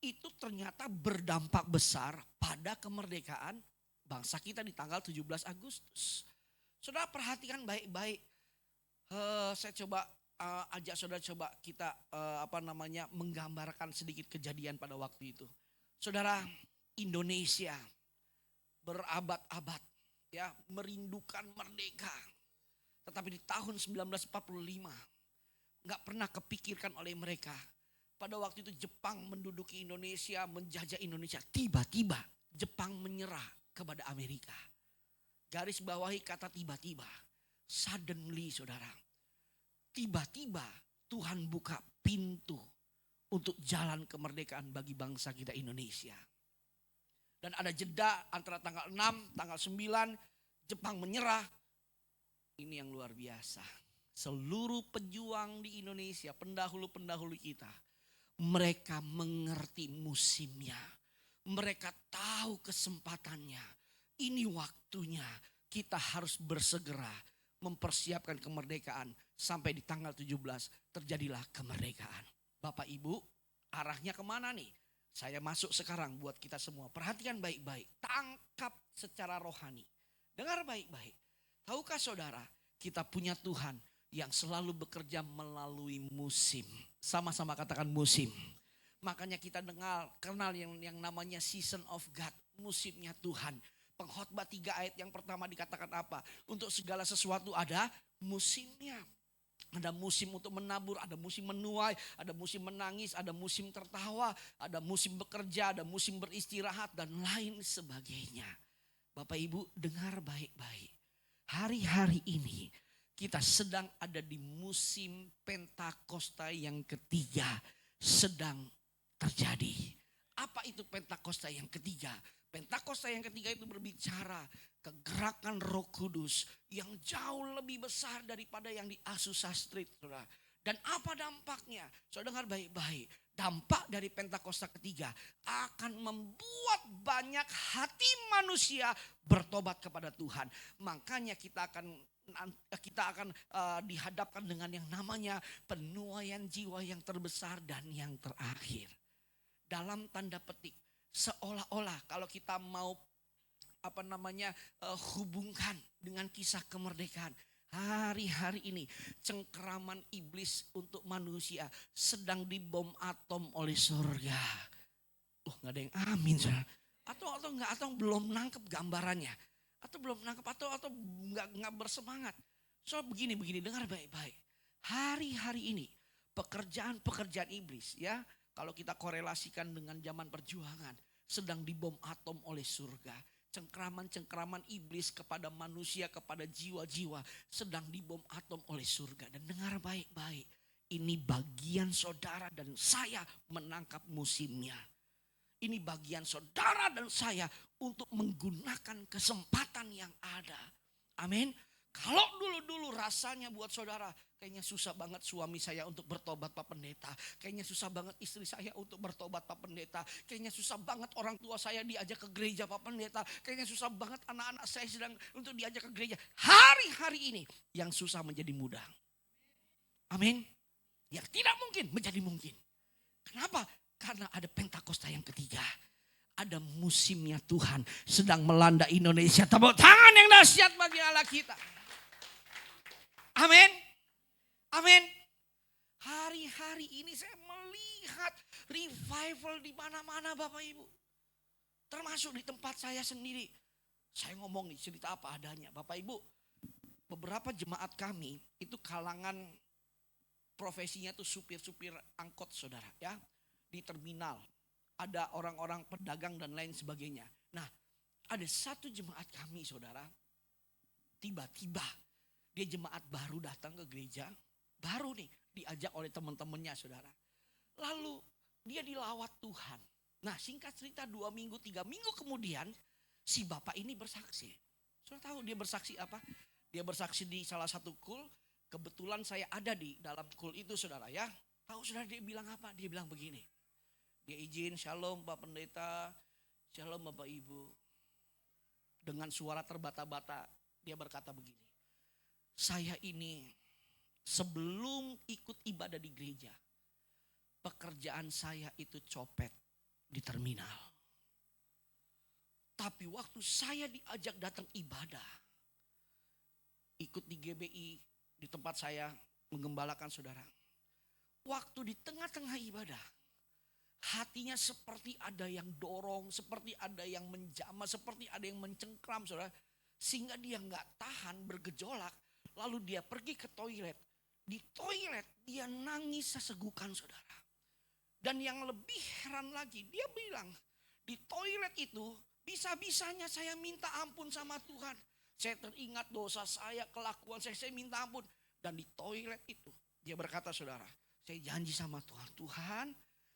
itu ternyata berdampak besar pada kemerdekaan bangsa kita di tanggal 17 Agustus. Saudara perhatikan baik-baik. Saya coba ajak saudara coba kita menggambarkan sedikit kejadian pada waktu itu. Saudara, Indonesia berabad-abad ya merindukan merdeka. Tetapi di tahun 1945 gak pernah kepikirkan oleh mereka. Pada waktu itu Jepang menduduki Indonesia, menjajah Indonesia. Tiba-tiba Jepang menyerah kepada Amerika. Garis bawahi kata tiba-tiba. Suddenly saudara. Tiba-tiba Tuhan buka pintu untuk jalan kemerdekaan bagi bangsa kita Indonesia. Dan ada jeda antara tanggal 6, tanggal 9, Jepang menyerah. Ini yang luar biasa. Seluruh pejuang di Indonesia, pendahulu-pendahulu kita, mereka mengerti musimnya. Mereka tahu kesempatannya. Ini waktunya kita harus bersegera mempersiapkan kemerdekaan. Sampai di tanggal 17 terjadilah kemerdekaan. Bapak Ibu, arahnya kemana nih? Saya masuk sekarang buat kita semua. Perhatikan baik-baik. Tangkap secara rohani. Dengar baik-baik. Tahukah saudara, kita punya Tuhan yang selalu bekerja melalui musim. Sama-sama katakan musim. Makanya kita kenal yang namanya season of God. Musimnya Tuhan. Pengkhotbah 3 ayat yang pertama dikatakan apa? Untuk segala sesuatu ada musimnya. Ada musim untuk menabur, ada musim menuai, ada musim menangis, ada musim tertawa, ada musim bekerja, ada musim beristirahat dan lain sebagainya. Bapak Ibu dengar baik-baik. Hari-hari ini kita sedang ada di musim Pentakosta yang ketiga sedang terjadi. Apa itu Pentakosta yang ketiga? Pentakosta yang ketiga itu berbicara kegerakan Roh Kudus yang jauh lebih besar daripada yang di Azusa Street, saudara. Dan apa dampaknya? Saudara dengar baik-baik. Dampak dari Pentakosta ketiga akan membuat banyak hati manusia bertobat kepada Tuhan. Makanya kita akan dihadapkan dengan yang namanya penuaian jiwa yang terbesar dan yang terakhir. Dalam tanda petik, seolah-olah kalau kita mau hubungkan dengan kisah kemerdekaan. Hari-hari ini cengkeraman iblis untuk manusia sedang dibom atom oleh surga. Nggak ada yang amin, saudara. Atau belum nangkep gambarannya, atau belum nangkep atau nggak bersemangat. So begini dengar baik-baik. Hari-hari ini pekerjaan iblis, ya, kalau kita korelasikan dengan zaman perjuangan, sedang dibom atom oleh surga. Cengkraman iblis kepada manusia, kepada jiwa-jiwa sedang dibom atom oleh surga. Dan dengar baik-baik, ini bagian saudara dan saya menangkap musimnya. Ini bagian saudara dan saya untuk menggunakan kesempatan yang ada. Amin. Kalau dulu rasanya buat saudara, kayaknya susah banget suami saya untuk bertobat Pak Pendeta. Kayaknya susah banget istri saya untuk bertobat Pak Pendeta. Kayaknya susah banget orang tua saya diajak ke gereja Pak Pendeta. Kayaknya susah banget anak-anak saya sedang untuk diajak ke gereja. Hari-hari ini yang susah menjadi mudah. Amin. Yang tidak mungkin menjadi mungkin. Kenapa? Karena ada Pentakosta yang ketiga. Ada musimnya Tuhan sedang melanda Indonesia. Tepuk tangan yang dahsyat bagi Allah kita. Amin. Amin. Hari-hari ini saya melihat revival di mana-mana Bapak Ibu. Termasuk di tempat saya sendiri. Saya ngomong nih cerita apa adanya. Bapak Ibu, beberapa jemaat kami itu kalangan profesinya tuh supir-supir angkot saudara ya. Di terminal. Ada orang-orang pedagang dan lain sebagainya. Nah, ada satu jemaat kami saudara. Tiba-tiba dia jemaat baru datang ke gereja. Baru nih diajak oleh teman-temannya saudara. Lalu dia dilawat Tuhan. Nah singkat cerita 2 minggu 3 minggu kemudian si bapak ini bersaksi. Saudara tahu dia bersaksi apa? Dia bersaksi di salah satu kul. Kebetulan saya ada di dalam kul itu saudara ya. Tahu saudara dia bilang apa? Dia bilang begini. Dia izin, shalom Pak Pendeta, shalom Bapak Ibu. Dengan suara terbata-bata dia berkata begini. Saya ini sebelum ikut ibadah di gereja, pekerjaan saya itu copet di terminal. Tapi waktu saya diajak datang ibadah, ikut di GBI di tempat saya menggembalakan saudara. Waktu di tengah-tengah ibadah, hatinya seperti ada yang dorong, seperti ada yang menjamah, seperti ada yang mencengkram saudara. Sehingga dia gak tahan bergejolak, lalu dia pergi ke toilet. Di toilet dia nangis sesegukan saudara. Dan yang lebih heran lagi, dia bilang di toilet itu bisa-bisanya saya minta ampun sama Tuhan. Saya teringat dosa saya, kelakuan saya minta ampun. Dan di toilet itu dia berkata saudara, saya janji sama Tuhan, Tuhan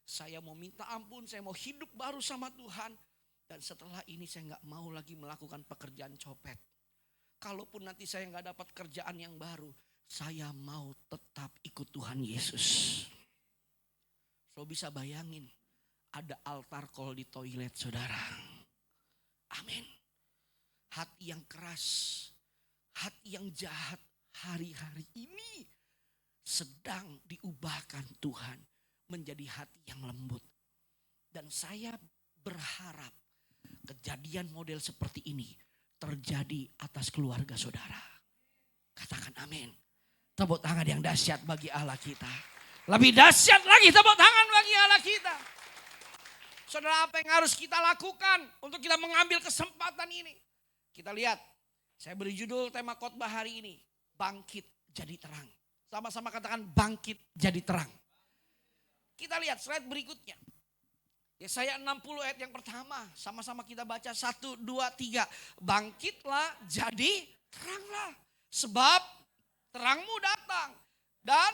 saya mau minta ampun, saya mau hidup baru sama Tuhan. Dan setelah ini saya gak mau lagi melakukan pekerjaan copet. Kalaupun nanti saya gak dapat kerjaan yang baru, saya mau tetap ikut Tuhan Yesus. So bisa bayangin, ada altar call di toilet saudara. Amin. Hati yang keras, hati yang jahat hari-hari ini sedang diubahkan Tuhan menjadi hati yang lembut. Dan saya berharap kejadian model seperti ini terjadi atas keluarga saudara. Katakan amin. Tepuk tangan yang dahsyat bagi Allah kita. Lebih dahsyat lagi tepuk tangan bagi Allah kita. Saudara, apa yang harus kita lakukan untuk kita mengambil kesempatan ini? Kita lihat, saya beri judul tema khotbah hari ini, bangkit jadi terang. Sama-sama katakan bangkit jadi terang. Kita lihat slide berikutnya. Yesaya 60 ayat yang pertama, sama-sama kita baca 1, 2, 3. Bangkitlah jadi teranglah, sebab terangmu datang dan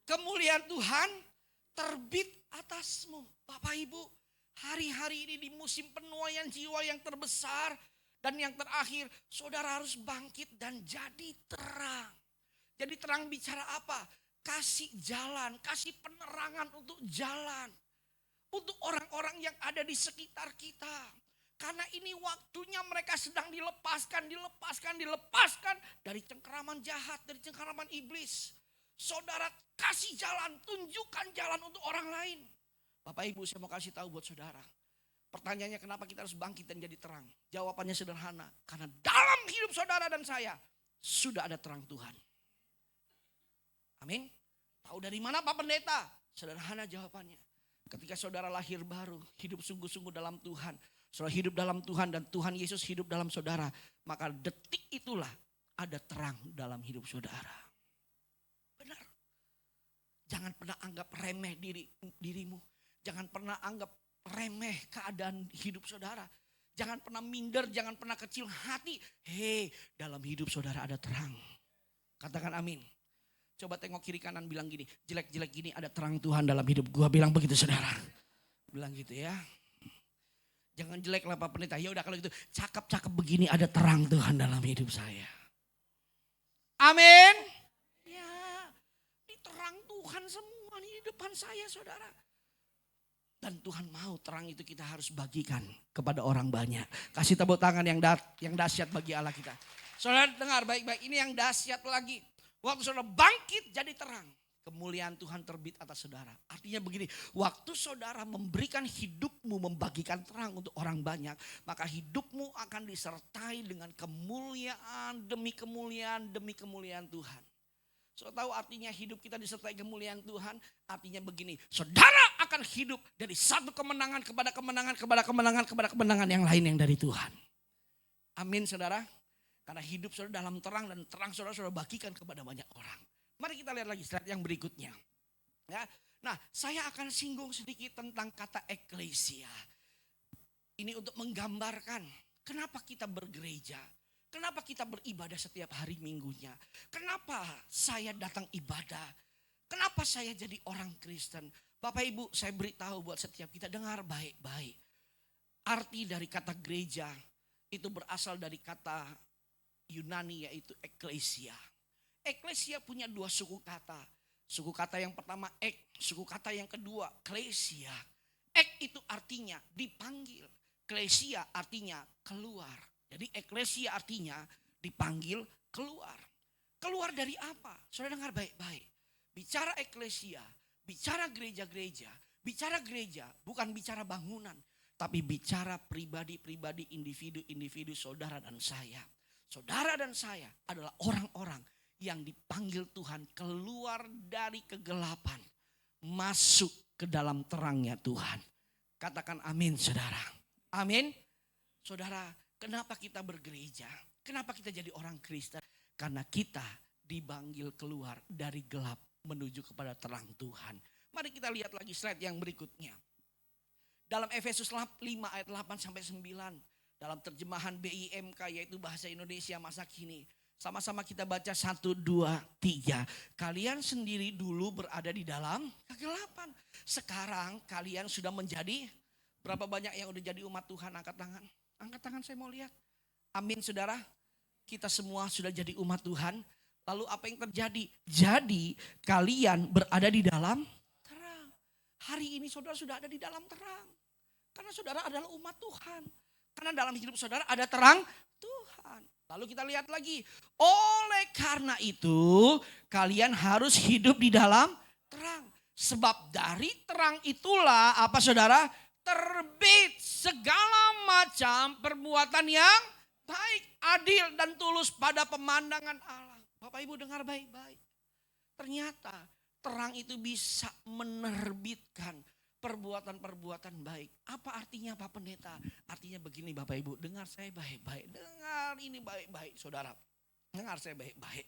kemuliaan Tuhan terbit atasmu. Bapak Ibu, hari-hari ini di musim penuaian jiwa yang terbesar dan yang terakhir, saudara harus bangkit dan jadi terang. Jadi terang bicara apa? kasih jalan, kasih penerangan untuk jalan. Untuk orang-orang yang ada di sekitar kita. Karena ini waktunya mereka sedang dilepaskan dari cengkeraman jahat, dari cengkeraman iblis. Saudara kasih jalan, tunjukkan jalan untuk orang lain. Bapak Ibu, saya mau kasih tahu buat saudara. Pertanyaannya, kenapa kita harus bangkit dan jadi terang? Jawabannya sederhana. Karena dalam hidup saudara dan saya sudah ada terang Tuhan. Amin. Tahu dari mana Pak Pendeta? Sederhana jawabannya. Ketika saudara lahir baru, hidup sungguh-sungguh dalam Tuhan. Saudara hidup dalam Tuhan dan Tuhan Yesus hidup dalam saudara. Maka detik itulah ada terang dalam hidup saudara. Benar. Jangan pernah anggap remeh dirimu. Jangan pernah anggap remeh keadaan hidup saudara. Jangan pernah minder, jangan pernah kecil hati. Hei, dalam hidup saudara ada terang. Katakan amin. Coba tengok kiri kanan, bilang gini, jelek-jelek gini ada terang Tuhan dalam hidup gua. Bilang begitu saudara. Bilang gitu ya. Jangan jelek lah Pak Pendeta. Ya udah kalau gitu, cakep-cakep begini ada terang Tuhan dalam hidup saya. Amin. Ya, ini terang Tuhan semua di depan saya saudara. Dan Tuhan mau terang itu kita harus bagikan kepada orang banyak. Kasih tepuk tangan yang dahsyat bagi Allah kita. Saudara dengar baik-baik, ini yang dahsyat lagi. Waktu saudara bangkit jadi terang. Kemuliaan Tuhan terbit atas saudara. Artinya begini, waktu saudara memberikan hidupmu membagikan terang untuk orang banyak, maka hidupmu akan disertai dengan kemuliaan demi kemuliaan Tuhan. Saudara tahu artinya hidup kita disertai kemuliaan Tuhan? Artinya begini, saudara akan hidup dari satu kemenangan kepada kemenangan yang lain yang dari Tuhan. Amin saudara. Karena hidup saudara dalam terang dan terang saudara bagikan kepada banyak orang. Mari kita lihat lagi slide yang berikutnya. Ya. Nah, saya akan singgung sedikit tentang kata eklesia. Ini untuk menggambarkan kenapa kita bergereja. Kenapa kita beribadah setiap hari minggunya. Kenapa saya datang ibadah. Kenapa saya jadi orang Kristen. Bapak Ibu, saya beritahu buat setiap kita, dengar baik-baik. Arti dari kata gereja itu berasal dari kata Yunani yaitu eklesia. Eklesia punya dua suku kata. Suku kata yang pertama ek, suku kata yang kedua klesia. Ek itu artinya dipanggil, klesia artinya keluar. Jadi eklesia artinya dipanggil keluar. Keluar dari apa? Saudara dengar baik-baik. Bicara eklesia, bicara gereja-gereja, bicara gereja bukan bicara bangunan, tapi bicara pribadi-pribadi, individu-individu saudara dan saya. Saudara dan saya adalah orang-orang yang dipanggil Tuhan keluar dari kegelapan, masuk ke dalam terangnya Tuhan. Katakan amin saudara. Amin. Saudara, kenapa kita bergereja? Kenapa kita jadi orang Kristen? Karena kita dipanggil keluar dari gelap menuju kepada terang Tuhan. Mari kita lihat lagi slide yang berikutnya. Dalam Efesus 5 ayat 8 sampai 9. Dalam terjemahan BIMK yaitu bahasa Indonesia masa kini. Sama-sama kita baca 1, 2, 3. Kalian sendiri dulu berada di dalam kegelapan. Sekarang kalian sudah menjadi, berapa banyak yang udah jadi umat Tuhan? Angkat tangan. Angkat tangan saya mau lihat. Amin saudara. Kita semua sudah jadi umat Tuhan. Lalu apa yang terjadi? Jadi kalian berada di dalam terang. Hari ini saudara sudah ada di dalam terang. Karena saudara adalah umat Tuhan. Karena dalam hidup saudara ada terang Tuhan. Lalu kita lihat lagi. Oleh karena itu kalian harus hidup di dalam terang. Sebab dari terang itulah apa saudara? Terbit segala macam perbuatan yang baik, adil dan tulus pada pemandangan Allah. Bapak Ibu dengar baik-baik. Ternyata terang itu bisa menerbitkan perbuatan-perbuatan baik. Apa artinya Pak Pendeta? Artinya begini Bapak Ibu, dengar saya baik-baik. Dengar ini baik-baik saudara. Dengar saya baik-baik.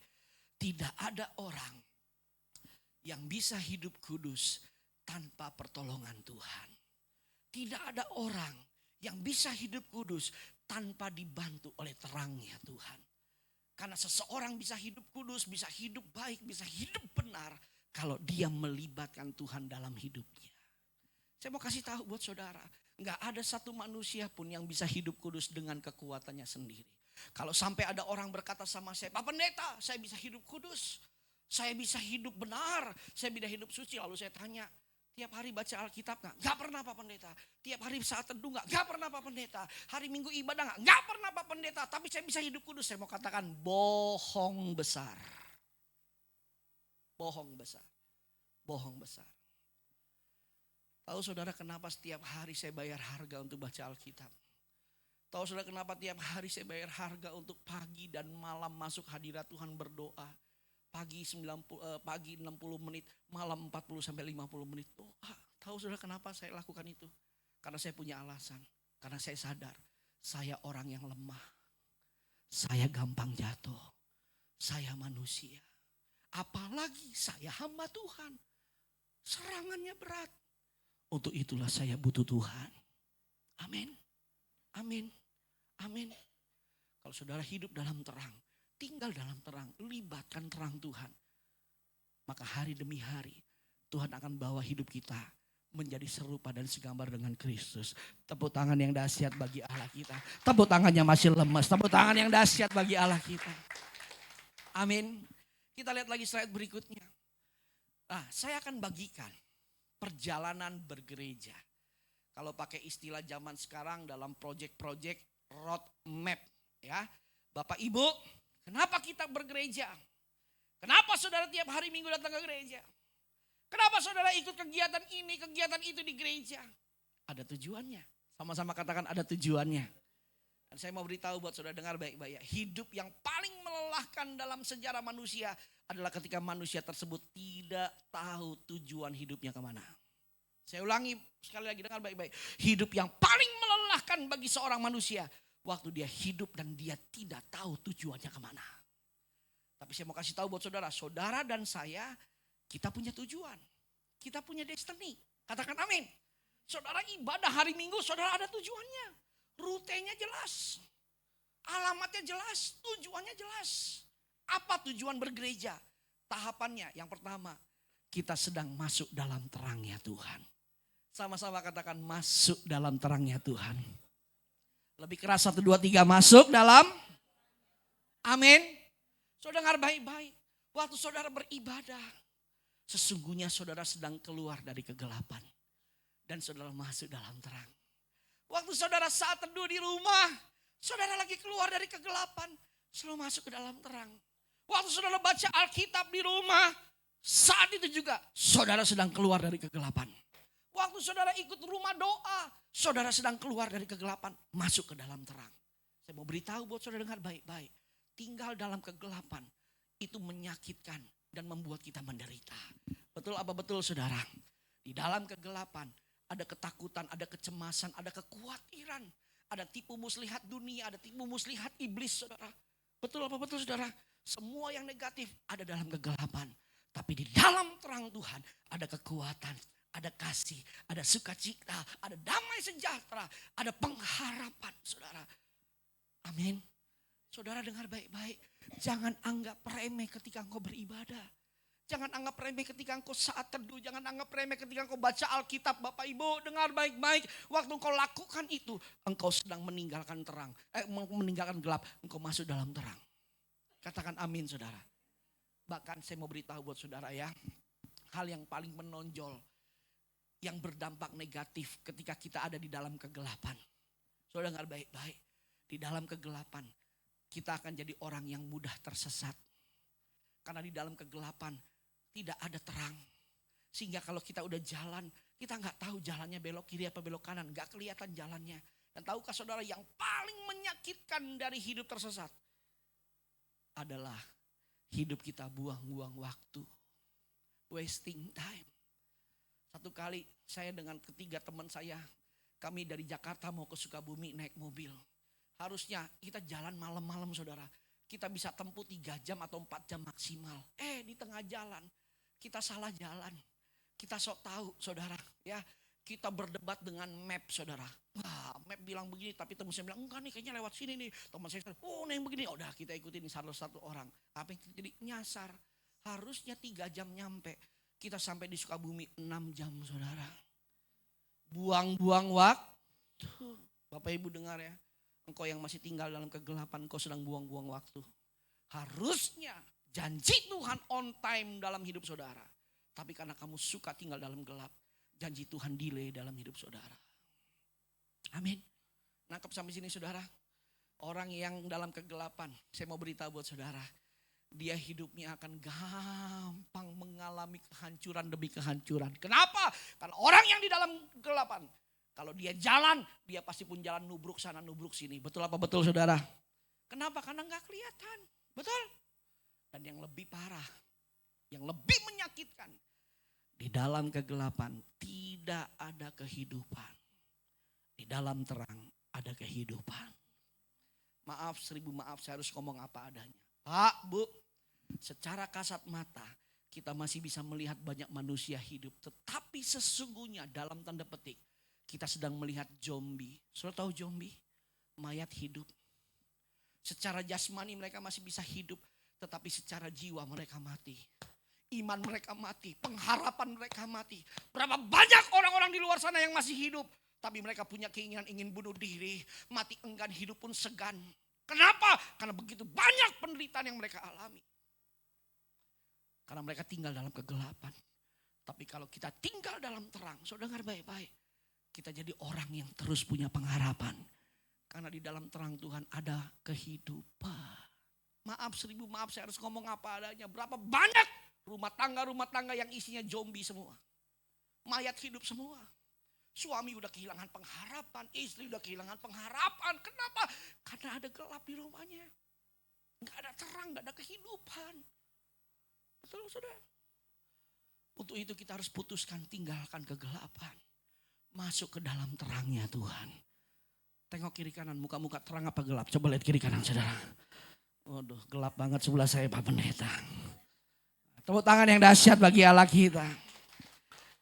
Tidak ada orang yang bisa hidup kudus tanpa pertolongan Tuhan. Tidak ada orang yang bisa hidup kudus tanpa dibantu oleh terangnya Tuhan. Karena seseorang bisa hidup kudus, bisa hidup baik, bisa hidup benar kalau dia melibatkan Tuhan dalam hidupnya. Saya mau kasih tahu buat saudara, nggak ada satu manusia pun yang bisa hidup kudus dengan kekuatannya sendiri. Kalau sampai ada orang berkata sama saya, Pak Pendeta, saya bisa hidup kudus. Saya bisa hidup benar, saya bisa hidup suci. Lalu saya tanya, tiap hari baca Alkitab gak? Gak pernah Pak Pendeta. Tiap hari saat teduh gak? Gak pernah Pak Pendeta. Hari Minggu ibadah gak? Gak pernah Pak Pendeta. Tapi saya bisa hidup kudus. Saya mau katakan bohong besar. Bohong besar. Bohong besar. Tahu saudara kenapa setiap hari saya bayar harga untuk baca Alkitab? Tahu saudara kenapa tiap hari saya bayar harga untuk pagi dan malam masuk hadirat Tuhan berdoa? Pagi 60 menit, malam 40 sampai 50 menit doa. Tahu saudara kenapa saya lakukan itu? Karena saya punya alasan. Karena saya sadar, saya orang yang lemah. Saya gampang jatuh. Saya manusia. Apalagi saya hamba Tuhan. Serangannya berat. Untuk itulah saya butuh Tuhan. Amin. Amin. Amin. Kalau saudara hidup dalam terang, tinggal dalam terang, libatkan terang Tuhan. Maka hari demi hari Tuhan akan bawa hidup kita menjadi serupa dan segambar dengan Kristus. Tepuk tangan yang dahsyat bagi Allah kita. Tepuk tangannya masih lemas. Tepuk tangan yang dahsyat bagi Allah kita. Amin. Kita lihat lagi slide berikutnya. Nah, saya akan bagikan perjalanan bergereja. Kalau pakai istilah zaman sekarang dalam project-project road map, ya. Bapak Ibu, kenapa kita bergereja? Kenapa saudara tiap hari Minggu datang ke gereja? Kenapa saudara ikut kegiatan ini, kegiatan itu di gereja? Ada tujuannya. Sama-sama katakan ada tujuannya. Dan saya mau beritahu buat saudara dengar baik-baik ya. Hidup yang paling melelahkan dalam sejarah manusia adalah ketika manusia tersebut tidak tahu tujuan hidupnya kemana. Saya ulangi sekali lagi, dengar baik-baik. Hidup yang paling melelahkan bagi seorang manusia waktu dia hidup dan dia tidak tahu tujuannya kemana. Tapi saya mau kasih tahu buat saudara, saudara dan saya, kita punya tujuan. Kita punya destiny. Katakan amin. Saudara ibadah hari Minggu, saudara ada tujuannya. Rutenya jelas. Alamatnya jelas, tujuannya jelas. Apa tujuan bergereja? Tahapannya yang pertama, kita sedang masuk dalam terangnya Tuhan. Sama-sama katakan masuk dalam terangnya Tuhan. Lebih keras 1, 2, 3 masuk dalam. Amin. Saudara dengar baik-baik. Waktu saudara beribadah. Sesungguhnya saudara sedang keluar dari kegelapan. Dan saudara masuk dalam terang. Waktu saudara saat teduh di rumah. Saudara lagi keluar dari kegelapan. Saudara masuk ke dalam terang. Waktu saudara baca Alkitab di rumah. Saat itu juga saudara sedang keluar dari kegelapan. Waktu saudara ikut rumah doa, saudara sedang keluar dari kegelapan, masuk ke dalam terang. Saya mau beritahu buat saudara dengar baik-baik. Tinggal dalam kegelapan itu menyakitkan dan membuat kita menderita. Betul apa betul saudara? Di dalam kegelapan ada ketakutan, ada kecemasan, ada kekhawatiran. Ada tipu muslihat dunia, ada tipu muslihat iblis saudara. Betul apa betul saudara? Semua yang negatif ada dalam kegelapan. Tapi di dalam terang Tuhan ada kekuatan, ada kasih, ada sukacita, ada damai sejahtera, ada pengharapan saudara. Amin. Saudara dengar baik-baik. Jangan anggap remeh ketika engkau beribadah. Jangan anggap remeh ketika engkau saat teduh. Jangan anggap remeh ketika engkau baca Alkitab. Bapak Ibu dengar baik-baik. Waktu engkau lakukan itu, engkau sedang meninggalkan terang. Meninggalkan gelap. Engkau masuk dalam terang. Katakan amin saudara. Bahkan saya mau beritahu buat saudara ya. Hal yang paling menonjol. Yang berdampak negatif ketika kita ada di dalam kegelapan. Saudara dengar baik-baik. Di dalam kegelapan. Kita akan jadi orang yang mudah tersesat. Karena di dalam kegelapan tidak ada terang. Sehingga kalau kita udah jalan, kita nggak tahu jalannya belok kiri apa belok kanan. Nggak kelihatan jalannya. Dan tahukah saudara yang paling menyakitkan dari hidup tersesat? Adalah hidup kita buang-buang waktu. Wasting time. Satu kali saya dengan ketiga teman saya. Kami dari Jakarta mau ke Sukabumi naik mobil. Harusnya kita jalan malam-malam saudara. Kita bisa tempuh 3 jam atau 4 jam maksimal. Di tengah jalan kita salah jalan. Kita sok tahu saudara ya. Kita berdebat dengan map saudara. Wah map bilang begini tapi teman saya bilang enggak nih kayaknya lewat sini nih. Teman saya oh nih begini. Udah kita ikutin satu orang. Apa yang terjadi? Nyasar. Harusnya 3 jam nyampe. Kita sampai di Sukabumi 6 jam saudara. Buang-buang waktu. Bapak Ibu dengar ya. Engkau yang masih tinggal dalam kegelapan, engkau sedang buang-buang waktu. Harusnya Janji Tuhan on time dalam hidup saudara. Tapi karena kamu suka tinggal dalam gelap, janji Tuhan delay dalam hidup saudara. Amin. Nangkep sampai sini saudara? Orang yang dalam kegelapan, saya mau beritahu buat saudara, dia hidupnya akan gampang mengalami kehancuran demi kehancuran. Kenapa? Karena orang yang di dalam kegelapan, kalau dia jalan, dia pasti pun jalan nubruk sana nubruk sini. Betul apa betul saudara? Kenapa? Karena nggak kelihatan. Betul? Dan yang lebih parah, yang lebih menyakitkan, di dalam kegelapan tidak ada kehidupan. Di dalam terang ada kehidupan. Maaf, 1000 maaf, saya harus ngomong apa adanya. Pak, Bu, secara kasat mata kita masih bisa melihat banyak manusia hidup. Tetapi sesungguhnya dalam tanda petik kita sedang melihat zombie. Saudara tahu zombie? Mayat hidup. Secara jasmani mereka masih bisa hidup. Tetapi secara jiwa mereka mati. Iman mereka mati, pengharapan mereka mati. Berapa banyak orang-orang di luar sana yang masih hidup. Tapi mereka punya keinginan ingin bunuh diri. Mati enggan, hidup pun segan. Kenapa? Karena begitu banyak penderitaan yang mereka alami. Karena mereka tinggal dalam kegelapan. Tapi kalau kita tinggal dalam terang, saudara dengar baik-baik. Kita jadi orang yang terus punya pengharapan. Karena di dalam terang Tuhan ada kehidupan. Maaf, 1000 maaf, saya harus ngomong apa adanya. Berapa banyak rumah tangga yang isinya zombie semua. Mayat hidup semua. Suami udah kehilangan pengharapan, istri udah kehilangan pengharapan. Kenapa? Karena ada gelap di rumahnya. Gak ada terang, gak ada kehidupan. Betul saudara? Untuk itu kita harus putuskan, tinggalkan kegelapan. Masuk ke dalam terangnya Tuhan. Tengok kiri kanan, muka-muka terang apa gelap? Coba lihat kiri kanan saudara. Waduh, gelap banget sebelah saya Pak Pendeta. Tepuk tangan yang dahsyat bagi Allah kita.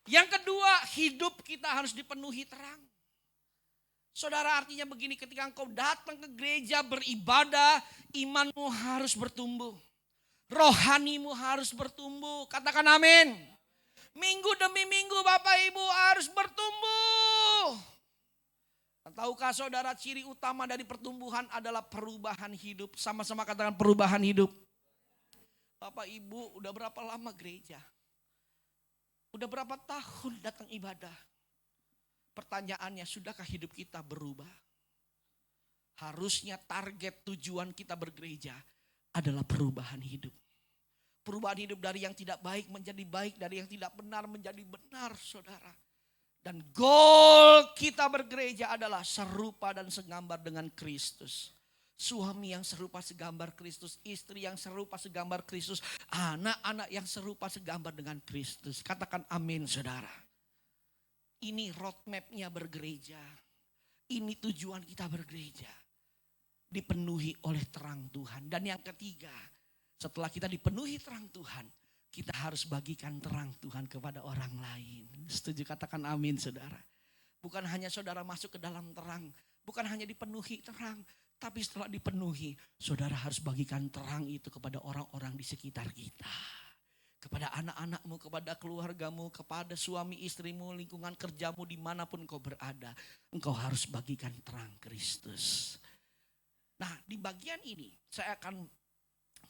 Yang kedua, hidup kita harus dipenuhi terang. Saudara, artinya begini, ketika engkau datang ke gereja beribadah, imanmu harus bertumbuh. Rohanimu harus bertumbuh. Katakan amin. Minggu demi minggu Bapak Ibu harus bertumbuh. Tahukah saudara, ciri utama dari pertumbuhan adalah perubahan hidup. Sama-sama katakan perubahan hidup. Bapak Ibu udah berapa lama gereja? Udah berapa tahun datang ibadah? Pertanyaannya, sudahkah hidup kita berubah? Harusnya target tujuan kita bergereja adalah perubahan hidup. Perubahan hidup dari yang tidak baik menjadi baik, dari yang tidak benar menjadi benar, saudara. Dan goal kita bergereja adalah serupa dan segambar dengan Kristus. Suami yang serupa segambar Kristus, istri yang serupa segambar Kristus, anak-anak yang serupa segambar dengan Kristus. Katakan amin saudara. Ini roadmap-nya bergereja. Ini tujuan kita bergereja. Dipenuhi oleh terang Tuhan. Dan yang ketiga, setelah kita dipenuhi terang Tuhan, kita harus bagikan terang Tuhan kepada orang lain. Setuju? Katakan amin saudara. Bukan hanya saudara masuk ke dalam terang, bukan hanya dipenuhi terang, tapi setelah dipenuhi, saudara harus bagikan terang itu kepada orang-orang di sekitar kita. Kepada anak-anakmu, kepada keluargamu, kepada suami istrimu, lingkungan kerjamu, dimanapun kau berada. Engkau harus bagikan terang Kristus. Nah, di bagian ini saya akan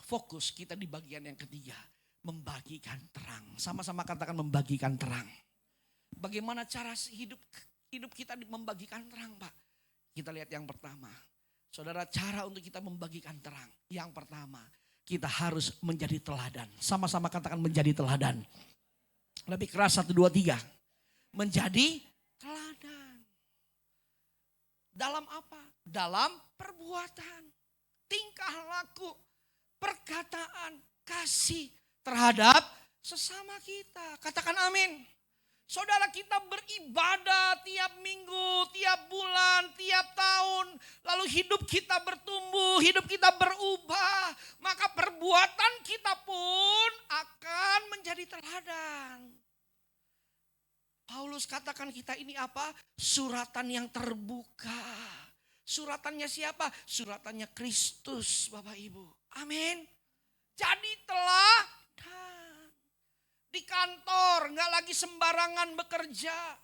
fokus kita di bagian yang ketiga. Membagikan terang. Sama-sama katakan membagikan terang. Bagaimana cara hidup kita membagikan terang, Pak? Kita lihat yang pertama. Saudara, cara untuk kita membagikan terang. Yang pertama, kita harus menjadi teladan. Sama-sama katakan menjadi teladan. Lebih keras 1, 2, 3. Menjadi teladan. Dalam apa? Dalam perbuatan, tingkah laku, perkataan, kasih terhadap sesama kita. Katakan amin. Saudara, kita beribadah tiap minggu, tiap bulan, tiap tahun. Lalu hidup kita bertumbuh, hidup kita berubah. Maka perbuatan kita pun akan menjadi teladan. Paulus katakan kita ini apa? Suratan yang terbuka. Suratannya siapa? Suratannya Kristus, Bapak Ibu. Amin. Jadi teladan. Di kantor nggak lagi sembarangan bekerja.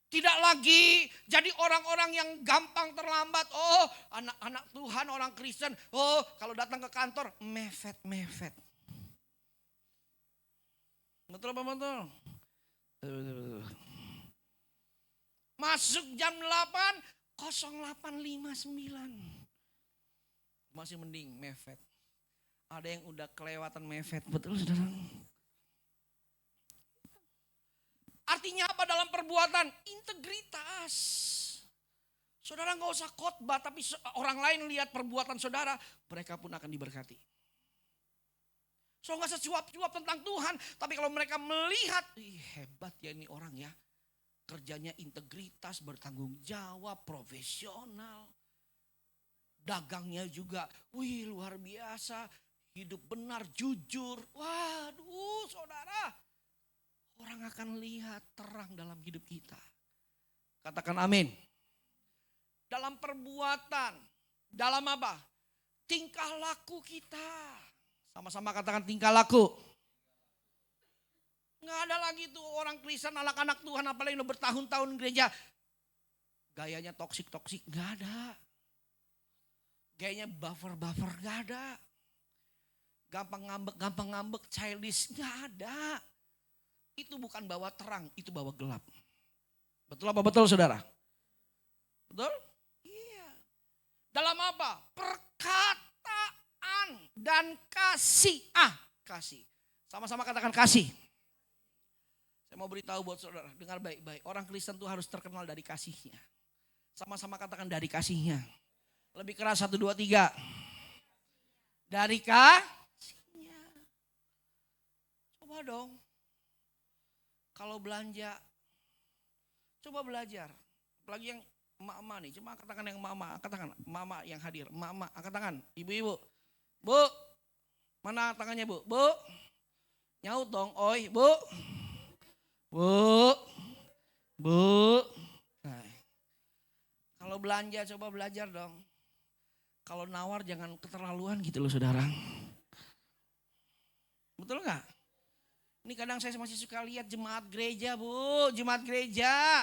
Tidak lagi jadi orang-orang yang gampang terlambat. Oh, anak-anak Tuhan, orang Kristen. Oh, kalau datang ke kantor mepet-mepet. Betul apa betul? Masuk jam 8, 08.59. Masih mending mepet. Ada yang udah kelewatan mepet, betul saudara? Artinya apa dalam perbuatan? Integritas. Saudara nggak usah khotbah, tapi orang lain lihat perbuatan saudara, mereka pun akan diberkati. So nggak usah cuap-cuap tentang Tuhan, tapi kalau mereka melihat, hebat ya ini orang ya. Kerjanya integritas, bertanggung jawab, profesional. Dagangnya juga, wih luar biasa. Hidup benar, jujur. Waduh saudara. Orang akan lihat terang dalam hidup kita. Katakan amin. Dalam perbuatan, dalam apa? Tingkah laku kita. Sama-sama katakan tingkah laku. Nggak ada lagi tuh orang Kristen, anak-anak Tuhan apalagi udah bertahun-tahun gereja. Gayanya toksik-toksik, nggak ada. Gayanya buffer-buffer, nggak ada. Gampang ngambek, childish, nggak ada. Itu bukan bawa terang, itu bawa gelap. Betul apa betul saudara? Betul? Iya. Dalam apa? Perkataan dan kasih. Kasih. Sama-sama katakan kasih. Saya mau beritahu buat saudara, dengar baik-baik. Orang Kristen tuh harus terkenal dari kasihnya. Sama-sama katakan dari kasihnya. Lebih keras 1, 2, 3. Dari kasihnya. Coba dong. Kalau belanja, coba belajar. Apalagi yang emak-emak nih, cuma katakan yang emak-emak, katakan emak-emak yang hadir, emak-emak, angkat tangan, ibu-ibu. Bu, mana tangannya bu? Bu, nyaut dong, oi, bu. Bu, bu. Nah, kalau belanja coba belajar dong. Kalau nawar jangan keterlaluan gitu loh saudara. Betul nggak? Ini kadang saya masih suka lihat jemaat gereja bu, jemaat gereja.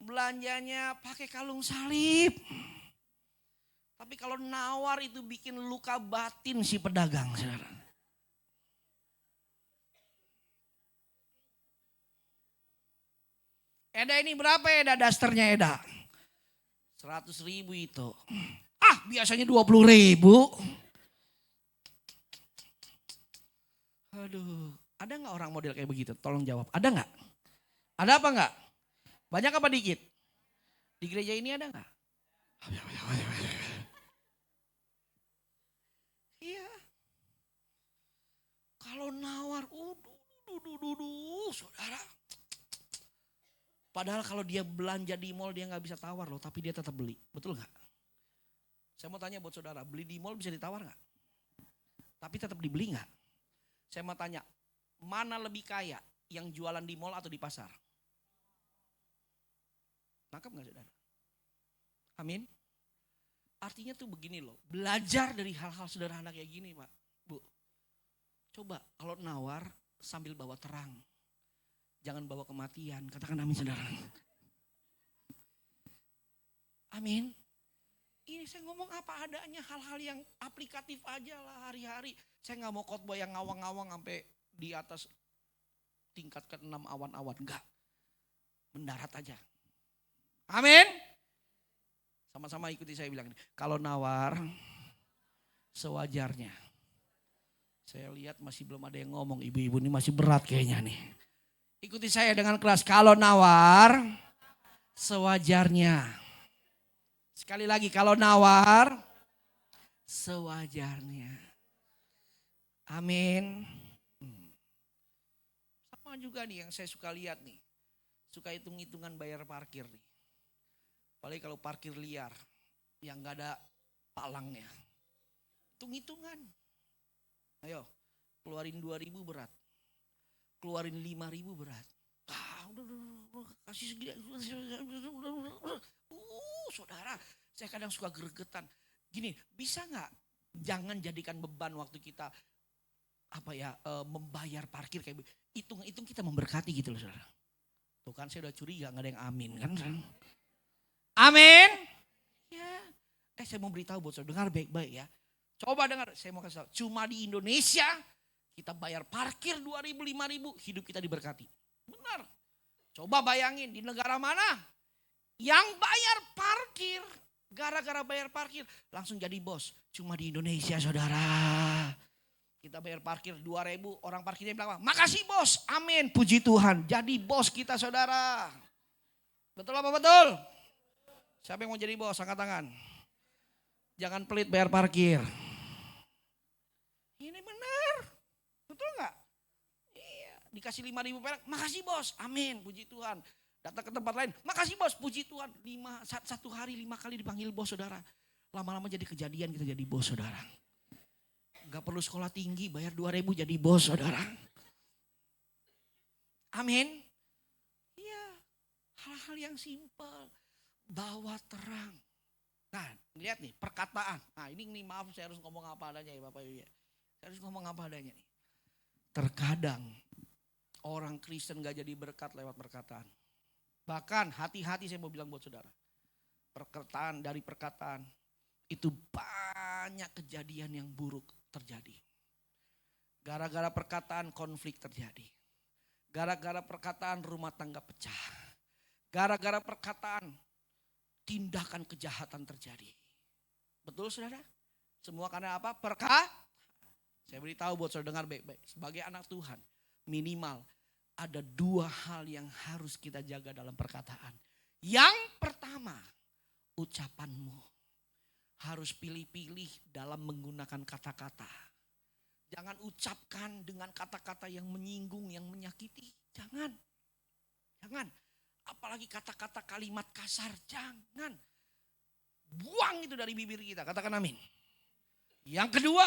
Belanjanya pakai kalung salib. Tapi kalau nawar itu bikin luka batin si pedagang saudara. Eda ini berapa Eda dasternya Eda? 100.000 itu. Biasanya 20.000. Aduh, ada nggak orang model kayak begitu? Tolong jawab, ada nggak? Ada apa nggak? Banyak apa dikit? Di gereja ini ada nggak? Iya. Kalau nawar, saudara. Padahal kalau dia belanja di mall dia nggak bisa tawar loh, tapi dia tetap beli. Betul nggak? Saya mau tanya buat saudara, beli di mall bisa ditawar nggak? Tapi tetap dibeli nggak? Saya mau tanya, mana lebih kaya? Yang jualan di mall atau di pasar? Nangkap nggak saudara? Amin. Artinya tuh begini loh, belajar dari hal-hal sederhana kayak gini Pak, Bu. Coba kalau nawar sambil bawa terang. Jangan bawa kematian, katakan amin saudara. Amin. Ini saya ngomong apa adanya, hal-hal yang aplikatif aja lah hari-hari. Saya gak mau khotbah yang ngawang-ngawang sampai di atas tingkat ke-6 awan-awan. Enggak. Mendarat aja. Amin. Sama-sama ikuti saya bilang. Kalau nawar sewajarnya. Saya lihat masih belum ada yang ngomong, ibu-ibu ini masih berat kayaknya nih. Ikuti saya dengan keras. Kalau nawar sewajarnya. Sekali lagi, kalau nawar sewajarnya. Amin. Sama juga nih yang saya suka lihat nih. Suka hitung-hitungan bayar parkir nih. Apalagi kalau parkir liar yang gak ada palangnya. Hitung-hitungan. Ayo, keluarin 2.000 berat. Keluarin 5.000 berat. Udah, kasih segini. Saudara, saya kadang suka gregetan. Gini, bisa nggak jangan jadikan beban waktu kita membayar parkir kayak hitung-hitung kita memberkati gitu loh saudara. Tuh kan saya udah curiga nggak ada yang amin kan? Amin. Ya. Saya mau beritahu buat saudara, dengar baik-baik ya. Coba dengar, saya mau kasih tahu. Cuma di Indonesia Kita bayar parkir 2.000, 5.000, hidup kita diberkati. Benar. Coba bayangin di negara mana yang bayar parkir, gara-gara bayar parkir langsung jadi bos. Cuma di Indonesia saudara. Kita bayar parkir 2.000, orang parkirnya bilang, makasih bos, amin, puji Tuhan. Jadi bos kita saudara. Betul apa betul? Siapa yang mau jadi bos, angkat tangan. Jangan pelit bayar parkir. Ini benar. Betul nggak? Iya. Dikasih 5.000 perak, makasih bos, amin, puji Tuhan. Datang ke tempat lain, makasih bos, puji Tuhan. Satu hari 5 kali dipanggil bos saudara. Lama-lama jadi kejadian kita jadi bos saudara. Gak perlu sekolah tinggi, bayar 2.000 jadi bos saudara. Amin. Iya, hal-hal yang simpel. Bawa terang. Nah, lihat nih perkataan. Nah ini maaf saya harus ngomong apa adanya ya Bapak Ibu ya. Saya harus ngomong apa adanya nih. Terkadang orang Kristen gak jadi berkat lewat perkataan. Bahkan hati-hati saya mau bilang buat saudara. Perkataan dari perkataan itu banyak kejadian yang buruk terjadi. Gara-gara perkataan konflik terjadi. Gara-gara perkataan rumah tangga pecah. Gara-gara perkataan tindakan kejahatan terjadi. Betul saudara? Semua karena apa? Saya beritahu buat saudara dengar baik-baik. Sebagai anak Tuhan minimal ada 2 hal yang harus kita jaga dalam perkataan. Yang pertama, ucapanmu harus pilih-pilih dalam menggunakan kata-kata. Jangan ucapkan dengan kata-kata yang menyinggung, yang menyakiti. Jangan. Apalagi kata-kata kalimat kasar, jangan. Buang itu dari bibir kita, katakan amin. Yang kedua,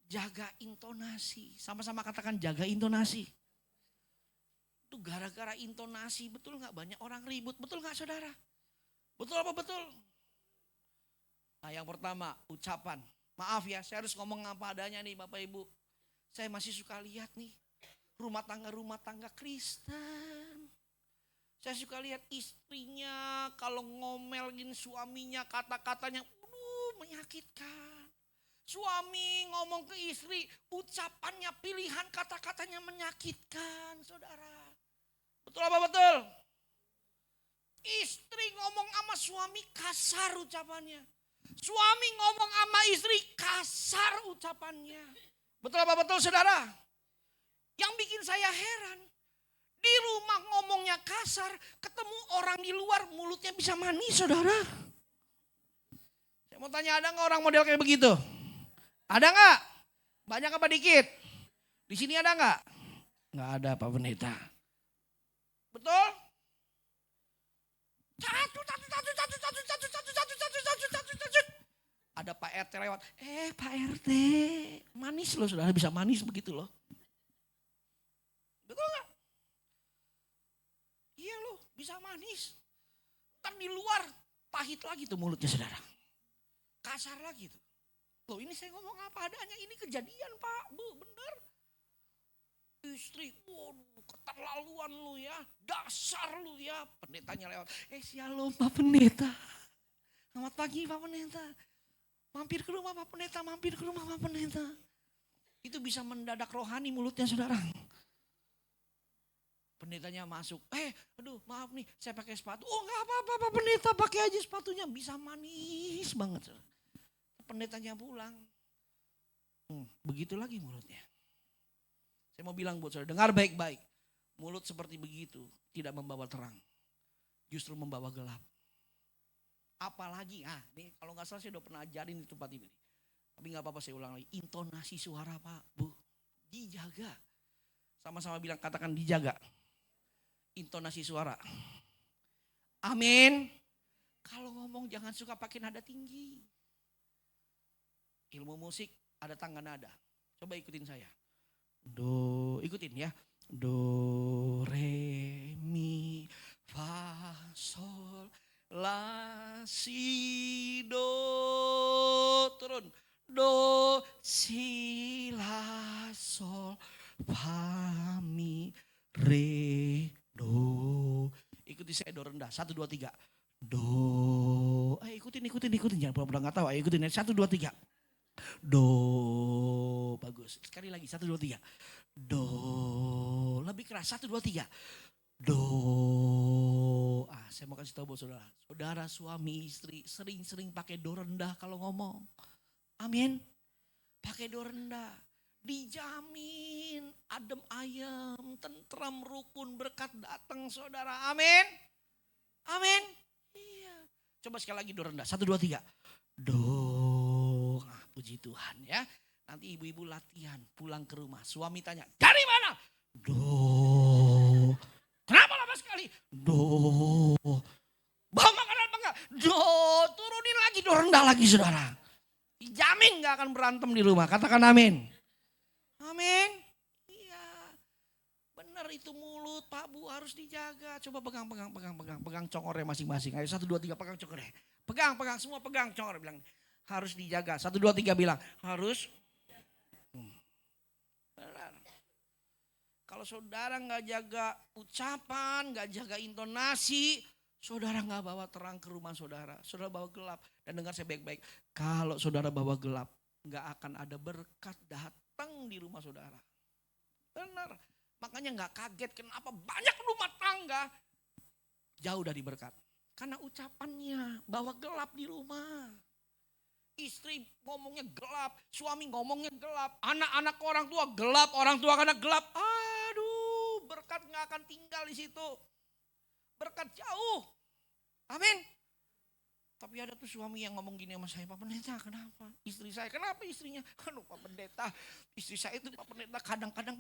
jaga intonasi. Sama-sama katakan jaga intonasi. Itu gara-gara intonasi, betul gak banyak orang ribut, betul gak saudara? Betul apa betul? Nah yang pertama, ucapan. Maaf ya, saya harus ngomong apa adanya nih Bapak Ibu. Saya masih suka lihat nih, rumah tangga Kristen. Saya suka lihat istrinya kalau ngomelin suaminya kata-katanya, menyakitkan. Suami ngomong ke istri, ucapannya, pilihan kata-katanya menyakitkan, saudara. Betul apa betul? Istri ngomong sama suami kasar ucapannya. Suami ngomong sama istri kasar ucapannya. Betul apa betul saudara? Yang bikin saya heran, di rumah ngomongnya kasar, ketemu orang di luar mulutnya bisa manis saudara. Saya mau tanya, ada gak orang model kayak begitu? Ada gak? Banyak apa dikit? Di sini ada gak? Gak ada Pak Pendeta. Betul? Ada Pak RT lewat. Pak RT, manis loh saudara, bisa manis begitu loh. Betul gak? Iya loh, bisa manis. Ntar di luar pahit lagi tuh mulutnya saudara. Kasar lagi tuh. Loh ini saya ngomong apa adanya, ini kejadian Pak, Bu, bener. Istri, waduh keterlaluan lu ya, dasar lu ya. Pendetanya lewat, shalom Pak Pendeta. Selamat pagi Pak Pendeta. Mampir ke rumah Pak Pendeta, mampir ke rumah Pak Pendeta. Itu bisa mendadak rohani mulutnya saudara. Pendetanya masuk, aduh maaf nih saya pakai sepatu. Oh gak apa-apa Pak Pendeta, pakai aja sepatunya, bisa manis banget saudara. Pendetanya pulang. Begitu lagi mulutnya. Saya mau bilang buat saudara, dengar baik-baik. Mulut seperti begitu tidak membawa terang. Justru membawa gelap. Apalagi, nih kalau gak salah saya udah pernah ajarin di tempat ini. Tapi gak apa-apa saya ulang lagi. Intonasi suara Pak, Bu. Dijaga. Sama-sama bilang, katakan dijaga. Intonasi suara. Amin. Kalau ngomong jangan suka pakai nada tinggi. Ilmu musik ada tangga nada. Coba ikutin saya. Do, ikutin ya. Do, re, mi, fa, sol, la, si, do. Turun. Do, si, la, sol, fa, mi, re, do. Ikuti saya do rendah. 1, 2, 3. Do. Ikutin. Jangan pura-pura gak tahu. Ikutin. 1, 2, 3. Do. Bagus. Sekali lagi, 1, 2, 3. Do. Lebih keras, 1, 2, 3. Do. Saya mau kasih tahu buat saudara. Saudara suami istri sering-sering pakai do rendah kalau ngomong. Amin. Pakai do rendah. Dijamin adem ayem, tentram, rukun, berkat datang saudara. Amin. Amin. Iya. Coba sekali lagi do rendah. 1, 2, 3. Do. Puji Tuhan ya. Nanti ibu-ibu latihan pulang ke rumah. Suami tanya, dari mana? Do. Kenapa lama sekali? Do. Bawa makanan apa enggak? Do. Turunin lagi do rendah lagi saudara. Dijamin gak akan berantem di rumah. Katakan amin. Amin. Iya. Benar itu mulut Pak Bu harus dijaga. Coba pegang. Pegang congornya masing-masing. Ayo 1, 2, 3 pegang congornya. Pegang semua pegang congor. Bilang harus dijaga. 1, 2, 3 bilang harus. Benar. Kalau saudara gak jaga ucapan, gak jaga intonasi, saudara gak bawa terang ke rumah saudara. Saudara bawa gelap. Dan dengar saya baik-baik. Kalau saudara bawa gelap, gak akan ada berkat datang di rumah saudara. Benar. Makanya gak kaget kenapa banyak rumah tangga jauh dari berkat. Karena ucapannya bawa gelap di rumah. Istri ngomongnya gelap, suami ngomongnya gelap, anak-anak orang tua anak gelap. Aduh, berkat gak akan tinggal di situ. Berkat jauh. Amin. Tapi ada tuh suami yang ngomong gini sama saya, Pak Pendeta kenapa? Istri saya, kenapa istrinya? Aduh Pak Pendeta, istri saya itu Pak Pendeta kadang-kadang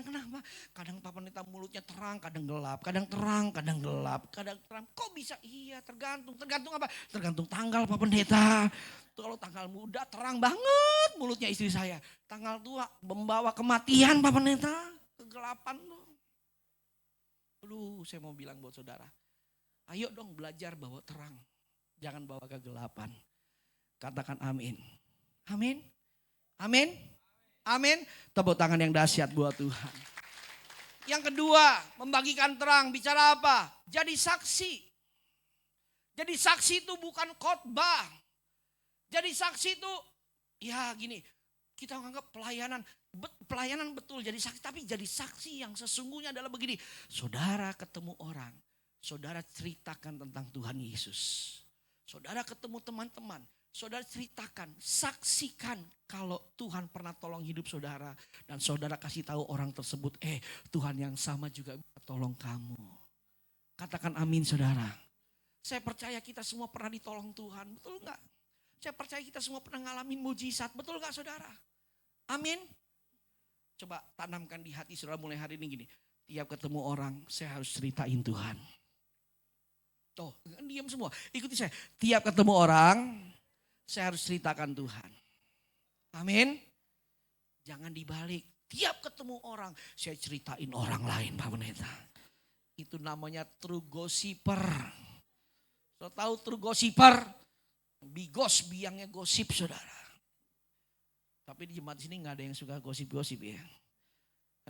kenapa? Kadang Pak Pendeta mulutnya terang, kadang gelap, kadang terang, kadang gelap, kadang terang. Kok bisa? Iya tergantung apa? Tergantung tanggal Pak Pendeta. Tuh, kalau tanggal muda terang banget mulutnya istri saya. Tanggal tua membawa kematian Pak Pendeta, kegelapan tuh. Aduh saya mau bilang buat saudara, ayo dong belajar bawa terang. Jangan bawa kegelapan. Katakan amin. Amin. Amin. Amin. Tepuk tangan yang dahsyat buat Tuhan. Yang kedua, membagikan terang. Bicara apa? Jadi saksi. Jadi saksi itu bukan khotbah. Jadi saksi itu ya gini. Kita anggap pelayanan betul jadi saksi. Tapi jadi saksi yang sesungguhnya adalah begini. Saudara ketemu orang. Saudara ceritakan tentang Tuhan Yesus. Saudara ketemu teman-teman, saudara ceritakan, saksikan kalau Tuhan pernah tolong hidup saudara. Dan saudara kasih tahu orang tersebut, Tuhan yang sama juga bisa tolong kamu. Katakan amin saudara. Saya percaya kita semua pernah ditolong Tuhan, betul enggak? Saya percaya kita semua pernah ngalamin mujizat, betul enggak saudara? Amin. Coba tanamkan di hati saudara mulai hari ini gini. Tiap ketemu orang, saya harus ceritain Tuhan. Tuh, diam semua. Ikuti saya. Tiap ketemu orang, saya harus ceritakan Tuhan. Amin. Jangan dibalik. Tiap ketemu orang, saya ceritain orang lain, Pak Pendeta. Itu namanya true gossiper. So, tahu true gossiper? Bigos, biangnya gosip, saudara. Tapi di jemaat sini gak ada yang suka gosip-gosip ya.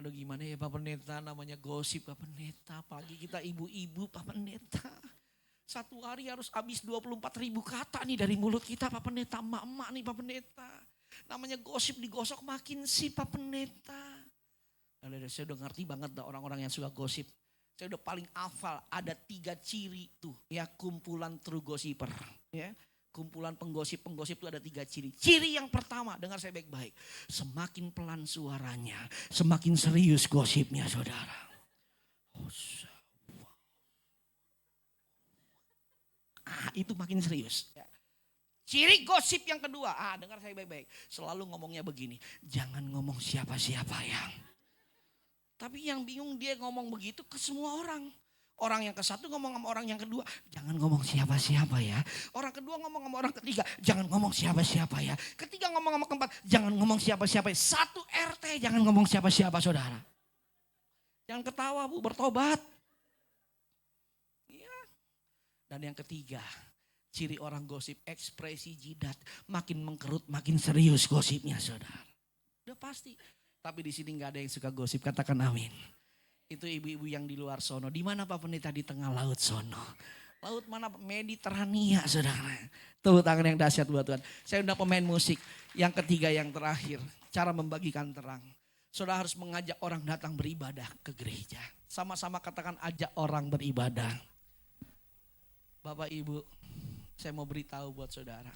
Aduh gimana ya Pak Pendeta, namanya gosip Pak Pendeta. Apalagi kita ibu-ibu Pak Pendeta. Satu hari harus habis 24.000 kata nih dari mulut kita Pak Pendeta. Emak-emak nih Pak Pendeta. Namanya gosip digosok makin sih Pak Pendeta. Saya udah ngerti banget dah orang-orang yang suka gosip. Saya udah paling hafal ada 3 ciri tuh ya kumpulan true gossiper. Ya. Kumpulan penggosip-penggosip itu ada 3 ciri. Ciri yang pertama, dengar saya baik-baik. Semakin pelan suaranya, semakin serius gosipnya saudara. Itu makin serius. Ciri gosip yang kedua, dengar saya baik-baik. Selalu ngomongnya begini, jangan ngomong siapa-siapa ya. Tapi yang bingung dia ngomong begitu ke semua orang. Orang yang ke satu ngomong sama orang yang kedua, jangan ngomong siapa-siapa ya. Orang kedua ngomong sama orang ketiga, jangan ngomong siapa-siapa ya. Ketiga ngomong sama keempat, jangan ngomong siapa-siapa ya. 1 RT jangan ngomong siapa-siapa saudara. Jangan ketawa Bu, bertobat. Iya. Dan yang ketiga, ciri orang gosip, ekspresi jidat. Makin mengkerut, makin serius gosipnya saudara. Udah pasti. Tapi di sini nggak ada yang suka gosip, katakan amin. Itu ibu-ibu yang di luar sono. Di mana Pak Pendeta? Di tengah laut sono. Laut mana? Mediterania, saudara. Tepuk tangan yang dahsyat buat Tuhan. Saya undang pemain musik. Yang ketiga, yang terakhir. Cara membagikan terang. Saudara harus mengajak orang datang beribadah ke gereja. Sama-sama katakan, ajak orang beribadah. Bapak Ibu, saya mau beritahu buat saudara.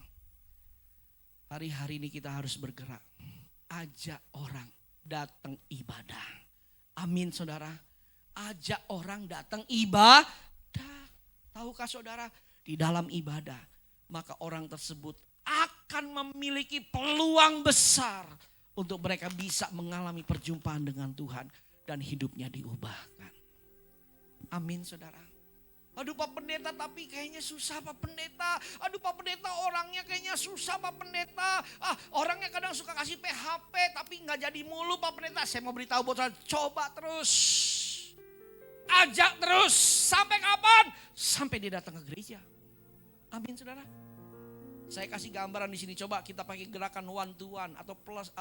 Hari-hari ini kita harus bergerak. Ajak orang datang ibadah. Amin saudara. Ajak orang datang ibadah. Tahukah saudara, di dalam ibadah, maka orang tersebut akan memiliki peluang besar untuk mereka bisa mengalami perjumpaan dengan Tuhan dan hidupnya diubahkan. Amin saudara. Aduh Pak Pendeta, tapi kayaknya susah Pak Pendeta. Aduh Pak Pendeta, orangnya kayaknya susah Pak Pendeta. Orangnya kadang suka kasih PHP tapi gak jadi mulu Pak Pendeta. Saya mau beritahu buat saudara, coba terus. Ajak terus. Sampai kapan? Sampai dia datang ke gereja. Amin saudara. Saya kasih gambaran di sini. Coba kita pakai gerakan one to one atau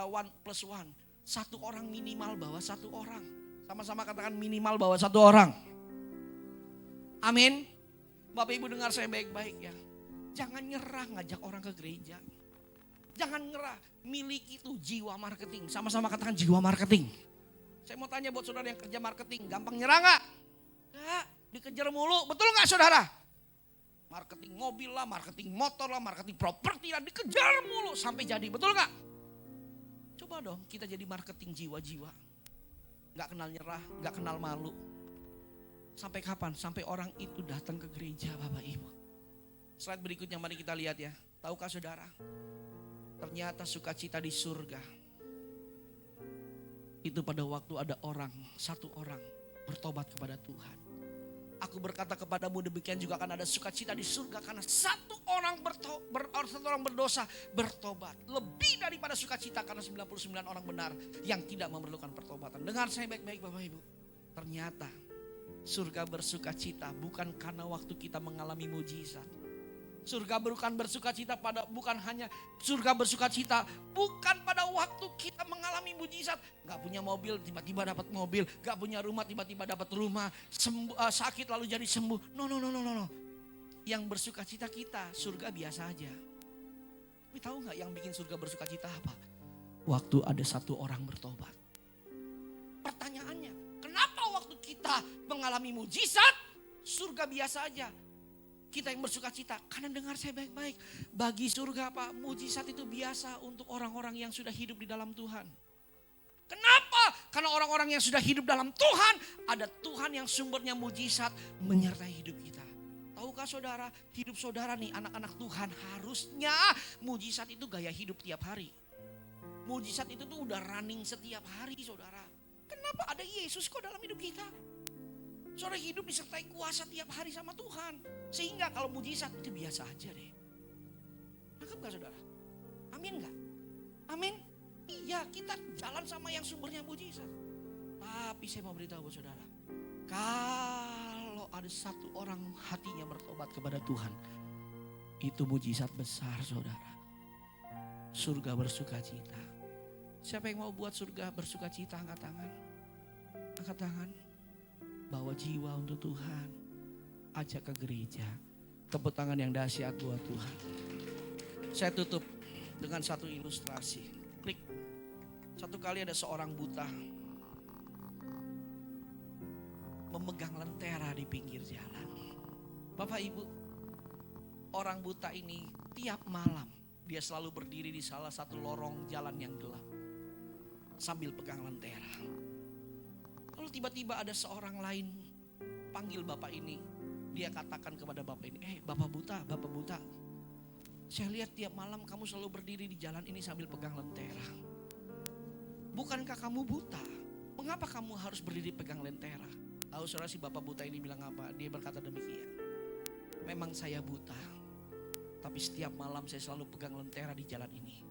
one plus one. Satu orang minimal bawa satu orang. Sama-sama katakan minimal bawa satu orang. Amin. Bapak Ibu dengar saya baik-baik ya. Jangan nyerah ngajak orang ke gereja. Jangan nyerah. Miliki itu jiwa marketing. Sama-sama katakan jiwa marketing. Saya mau tanya buat saudara yang kerja marketing, gampang nyerah gak? Gak, dikejar mulu, betul gak saudara? Marketing mobil lah, marketing motor lah, marketing properti lah, dikejar mulu sampai jadi, betul gak? Coba dong kita jadi marketing jiwa-jiwa. Gak kenal nyerah, gak kenal malu. Sampai kapan? Sampai orang itu datang ke gereja Bapak Ibu. Slide berikutnya mari kita lihat ya. Tahukah saudara? Ternyata sukacita di surga. Itu pada waktu ada satu orang bertobat kepada Tuhan. Aku berkata kepadamu demikian juga akan ada sukacita di surga karena satu orang berdosa bertobat. Lebih daripada sukacita karena 99 orang benar yang tidak memerlukan pertobatan. Dengar saya baik-baik Bapak Ibu. Ternyata surga bersukacita bukan karena waktu kita mengalami mujizat. Surga bukan bersukacita bukan pada waktu kita mengalami mujizat. Gak punya mobil tiba-tiba dapat mobil, gak punya rumah tiba-tiba dapat rumah, sakit lalu jadi sembuh. No. Yang bersukacita kita surga biasa aja. Tapi tahu gak yang bikin surga bersukacita apa? Waktu ada satu orang bertobat. Pertanyaannya, kenapa waktu kita mengalami mujizat surga biasa aja? Kita yang bersuka cita, karena dengar saya baik-baik. Bagi surga Pak, mujizat itu biasa untuk orang-orang yang sudah hidup di dalam Tuhan. Kenapa? Karena orang-orang yang sudah hidup dalam Tuhan, ada Tuhan yang sumbernya mujizat menyertai hidup kita. Tahukah saudara, hidup saudara nih anak-anak Tuhan harusnya mujizat itu gaya hidup tiap hari. Mujizat itu tuh udah running setiap hari saudara. Kenapa ada Yesus kok dalam hidup kita? Saudara hidup disertai kuasa tiap hari sama Tuhan. Sehingga kalau mujizat itu biasa aja deh. Nangkep gak saudara? Amin gak? Amin? Iya kita jalan sama yang sumbernya mujizat. Tapi saya mau beritahu buat saudara. Kalau ada satu orang hatinya bertobat kepada Tuhan. Itu mujizat besar saudara. Surga bersukacita. Siapa yang mau buat surga bersukacita? Angkat tangan. Angkat tangan. Bawa jiwa untuk Tuhan. Ajak ke gereja. Tepuk tangan yang dahsyat buat Tuhan. Saya tutup dengan satu ilustrasi. Klik. Satu kali ada seorang buta. Memegang lentera di pinggir jalan. Bapak Ibu. Orang buta ini tiap malam. Dia selalu berdiri di salah satu lorong jalan yang gelap. Sambil pegang lentera. Lalu tiba-tiba ada seorang lain panggil bapak ini. Dia katakan kepada bapak ini, bapak buta. Saya lihat tiap malam kamu selalu berdiri di jalan ini sambil pegang lentera. Bukankah kamu buta? Mengapa kamu harus berdiri pegang lentera? Tahu saudara si bapak buta ini bilang apa? Dia berkata demikian. Memang saya buta. Tapi setiap malam saya selalu pegang lentera di jalan ini.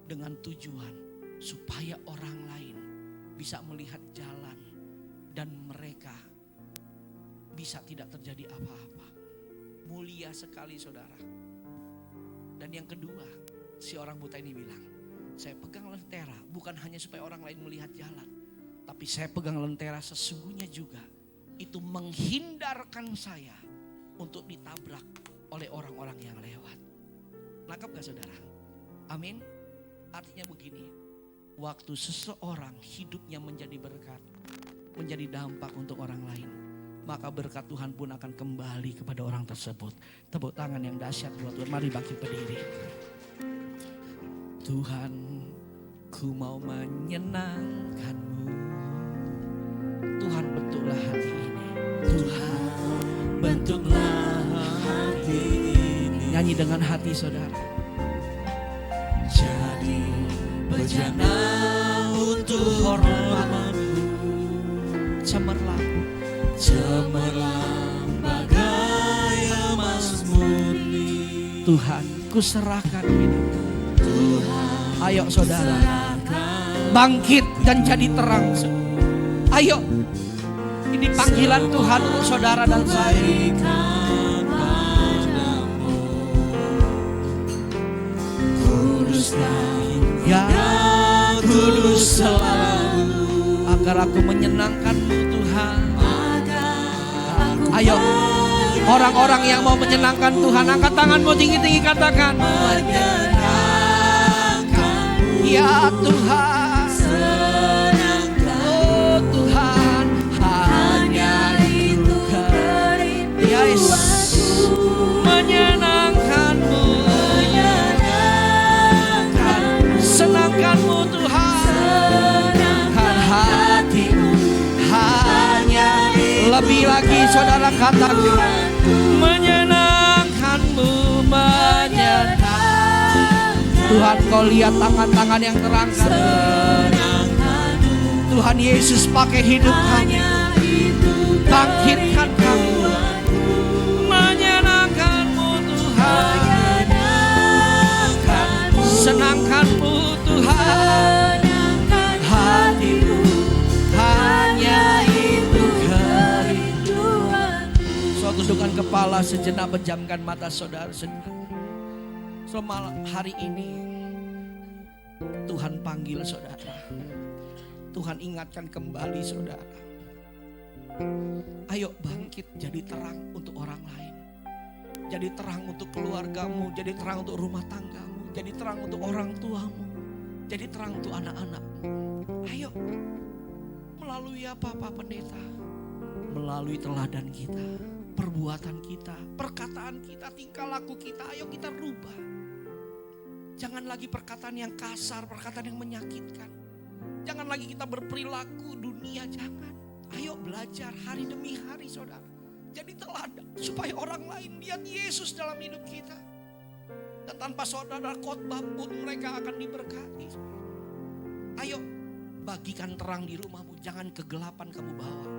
Dengan tujuan supaya orang lain bisa melihat jalan. Dan mereka bisa tidak terjadi apa-apa. Mulia sekali saudara. Dan yang kedua, si orang buta ini bilang, saya pegang lentera bukan hanya supaya orang lain melihat jalan. Tapi saya pegang lentera sesungguhnya juga itu menghindarkan saya untuk ditabrak oleh orang-orang yang lewat. Nangkap gak saudara? Amin. Artinya begini, waktu seseorang hidupnya menjadi berkat, menjadi dampak untuk orang lain, maka berkat Tuhan pun akan kembali kepada orang tersebut. Tepuk tangan yang dahsyat buat Tuhan. Mari bangkit berdiri. Tuhan, ku mau menyenangkan-Mu. Tuhan, bentuklah hati ini. Tuhan, bentuklah hati ini. Nyanyi dengan hati saudara. Jadi bejana untuk hormat-Mu, cemerlang bagai emas murni. Tuhan, ku serahkan hidup. Ayo saudara, bangkit dan jadi terang. Ayo, ini panggilan Tuhan untuk saudara dan saya. Ya kudus selalu, agar aku menyenangkan-Mu Tuhan. Ayo, orang-orang yang mau menyenangkan Tuhan, angkat tanganmu tinggi-tinggi, katakan menyenangkan-Mu. Ya Tuhan, oh Tuhan, hanya itu kerinduanku. Menyenangkan-Mu, senangkan-Mu Tuhan, senangkan hatimu. Hanya lebih lagi saudara katakan, menyenangkan-Mu, menyenangkan. Tuhan, Kau lihat tangan-tangan yang terangkat. Tuhan Yesus pakai hidup kami, bangkitkan kami. Menyenangkan-Mu Tuhan, senangkan-Mu Tuhan, hatimu. Hanya itu kerinduan. Suatu tundukkan kepala sejenak, pejamkan mata saudara sejenak. Selama hari ini Tuhan panggil saudara, Tuhan ingatkan kembali saudara. Ayo bangkit jadi terang untuk orang lain. Jadi terang untuk keluargamu, jadi terang untuk rumah tanggamu, jadi terang untuk orang tuamu, jadi terang untuk anak-anakmu. Ayo, melalui apa Pak Pendeta? Melalui teladan kita, perbuatan kita, perkataan kita, tingkah laku kita. Ayo kita rubah. Jangan lagi perkataan yang kasar, perkataan yang menyakitkan. Jangan lagi kita berperilaku dunia, jangan. Ayo belajar hari demi hari saudara. Jadi teladan supaya orang lain lihat Yesus dalam hidup kita. Dan tanpa saudara khotbah pun mereka akan diberkati. Ayo bagikan terang di rumahmu, jangan kegelapan kamu bawa.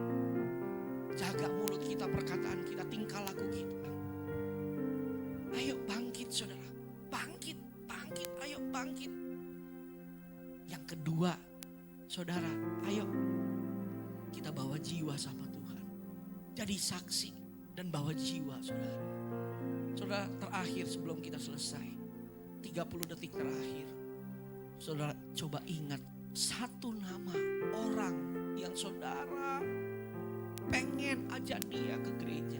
Jaga mulut kita, perkataan kita, tingkah laku kita. Ayo bangkit saudara, bangkit, bangkit, ayo bangkit. Yang kedua saudara, ayo kita bawa jiwa sama Tuhan. Jadi saksi dan bawa jiwa saudara. Saudara, terakhir sebelum kita selesai, 30 detik terakhir. Saudara coba ingat satu nama orang yang saudara pengen ajak dia ke gereja.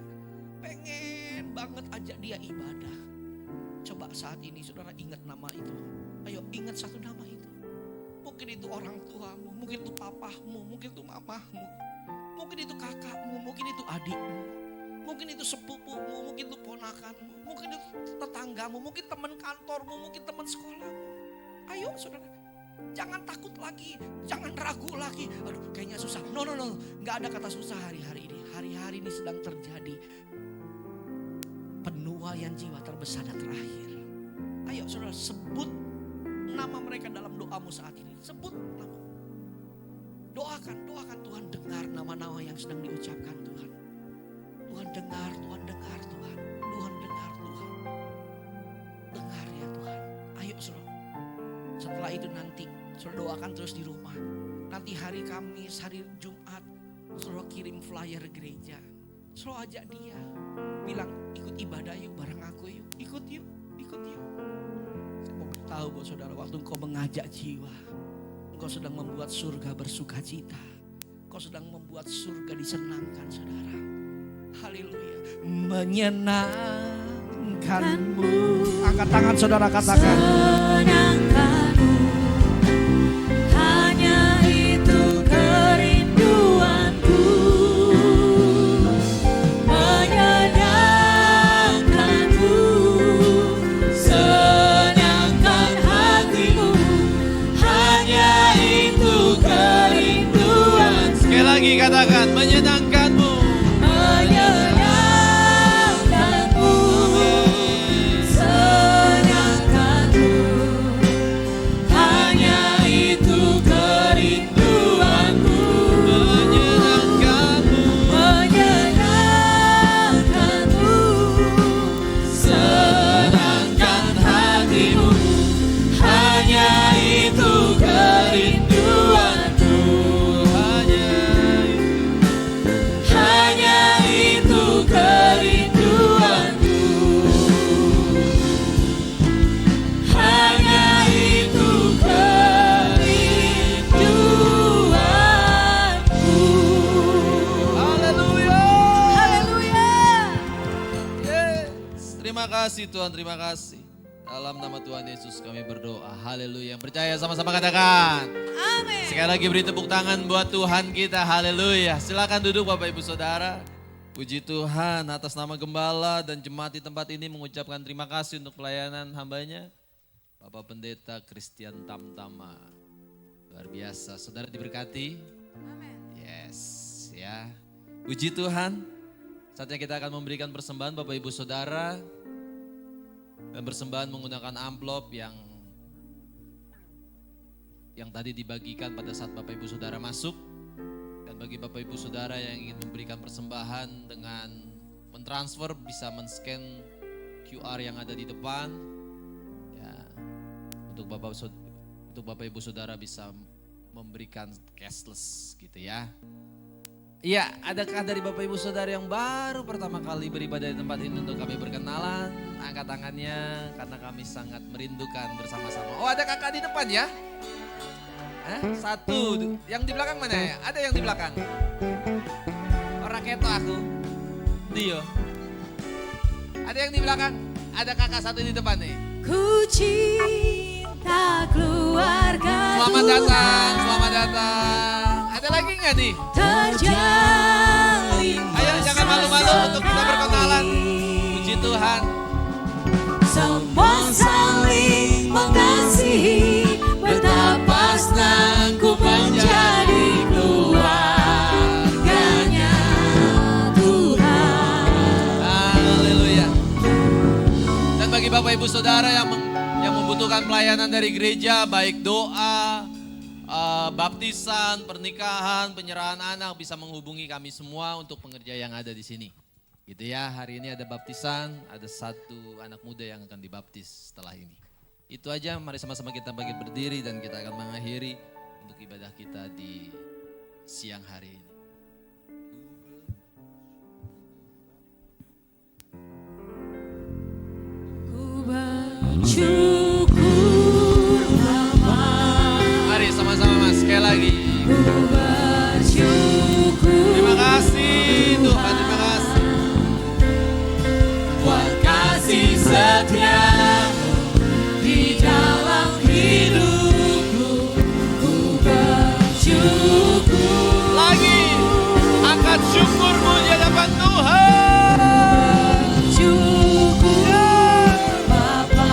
Pengen banget ajak dia ibadah. Coba saat ini saudara ingat nama itu. Ayo ingat satu nama itu. Mungkin itu orang tuamu, mungkin itu papahmu, mungkin itu mamahmu, mungkin itu kakakmu, mungkin itu adikmu, mungkin itu sepupumu, mungkin itu ponakanmu, mungkin itu tetanggamu, mungkin teman kantormu, mungkin teman sekolahmu. Ayo saudara, jangan takut lagi, jangan ragu lagi. Aduh kayaknya susah. No, gak ada kata susah hari-hari ini. Hari-hari ini sedang terjadi penuaian jiwa terbesar dan terakhir. Ayo saudara, sebut nama mereka dalam doamu saat ini. Sebut nama. Doakan Tuhan dengar nama-nama yang sedang diucapkan Tuhan. Tuhan dengar, Tuhan dengar Tuhan. Tuhan dengar Tuhan. Dengar ya Tuhan. Ayo saudara. Setelah itu nanti saudara doakan terus di rumah. Nanti hari Kamis, hari Jumat, saudara kirim flyer gereja. Saudara ajak dia. Bilang ikut ibadah yuk bareng aku yuk. Ikut yuk. Saya mau beritahu buat saudara, waktu engkau mengajak jiwa, engkau sedang membuat surga bersuka cita. Engkau sedang membuat surga disenangkan saudara. Haleluya. menyenangkanmu. Angkat tangan saudara, katakan. Senangkanmu, hanya itu kerinduanku. Menyenangkanmu, senangkan hatimu, hanya itu kerinduanku. Sekali lagi katakan, menyenangkanmu. Menyenangkanmu, senangkanmu, hanya itu kerinduanku. Menyenangkanmu. Menyenangkanmu, senangkan hatimu, hanya itu kerinduanku. Hanya itu kerinduanku. Hanya itu kerinduanku. Haleluya. Haleluya. Yes. Terima kasih Tuhan, terima kasih. Dalam nama Tuhan Yesus kami berdoa. Haleluya. Yang percaya sama-sama katakan. Amin. Sekali lagi beri tepuk tangan buat Tuhan kita. Haleluya. Silakan duduk Bapak Ibu Saudara. Puji Tuhan atas nama Gembala dan jemaat di tempat ini mengucapkan terima kasih untuk pelayanan hambanya. Bapak Pendeta Christian Tamtama. Luar biasa. Saudara diberkati. Yes. Ya. Puji Tuhan. Saatnya kita akan memberikan persembahan Bapak Ibu Saudara. Dan persembahan menggunakan amplop yang tadi dibagikan pada saat Bapak Ibu Saudara masuk. Dan bagi Bapak Ibu Saudara yang ingin memberikan persembahan dengan mentransfer bisa men-scan QR yang ada di depan. Ya, untuk Bapak Ibu Saudara bisa memberikan cashless gitu ya. Iya, adakah dari Bapak Ibu Saudara yang baru pertama kali beribadah di tempat ini untuk kami berkenalan? Angkat tangannya karena kami sangat merindukan bersama-sama. Oh, ada kakak di depan ya? Satu, yang di belakang mana ya? Ada yang di belakang? Orang keto aku. Dio. Ada yang di belakang? Ada kakak satu di depan nih. Ku cinta keluarga. Selamat datang, selamat datang. Ada lagi nggak nih? Terjalin. Ayo jangan malu-malu untuk kita berkenalan. Puji Tuhan. Semua saling mengasihi, betapa senang ku menjadi keluarganya Tuhan. Haleluya. Dan bagi Bapak Ibu Saudara yang membutuhkan pelayanan dari gereja, baik doa, baptisan, pernikahan, penyerahan anak, bisa menghubungi kami semua untuk pengerja yang ada di sini. Gitu ya, hari ini ada baptisan, ada satu anak muda yang akan dibaptis setelah ini. Itu aja, mari sama-sama kita bangkit berdiri dan kita akan mengakhiri untuk ibadah kita di siang hari ini. Ku bersyukur Bapa. Mari sama-sama Mas, sekali lagi. Ku bersyukur. Terima kasih Tuhan, terima kasih. Buat kasih setiamu di dalam hidupku. Ku bersyukur. Lagi, angkat syukurmu di hadapan Tuhan. Bersyukur Bapa.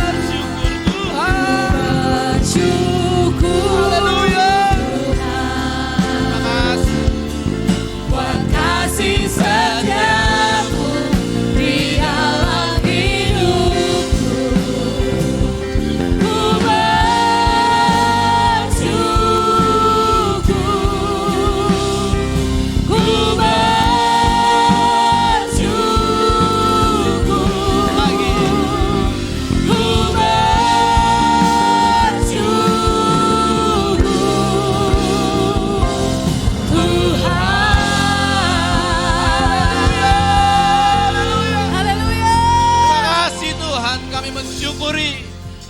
Bersyukur Tuhan. Bersyukur Haleluya. Tuhan. Terima kasih. Buat kasih setiamu di dalam hidupku. Ku bersyukur. Ku bersyukur. Lagi. Ku bersyukur Tuhan. Haleluya. Terima kasih Tuhan, kami mensyukuri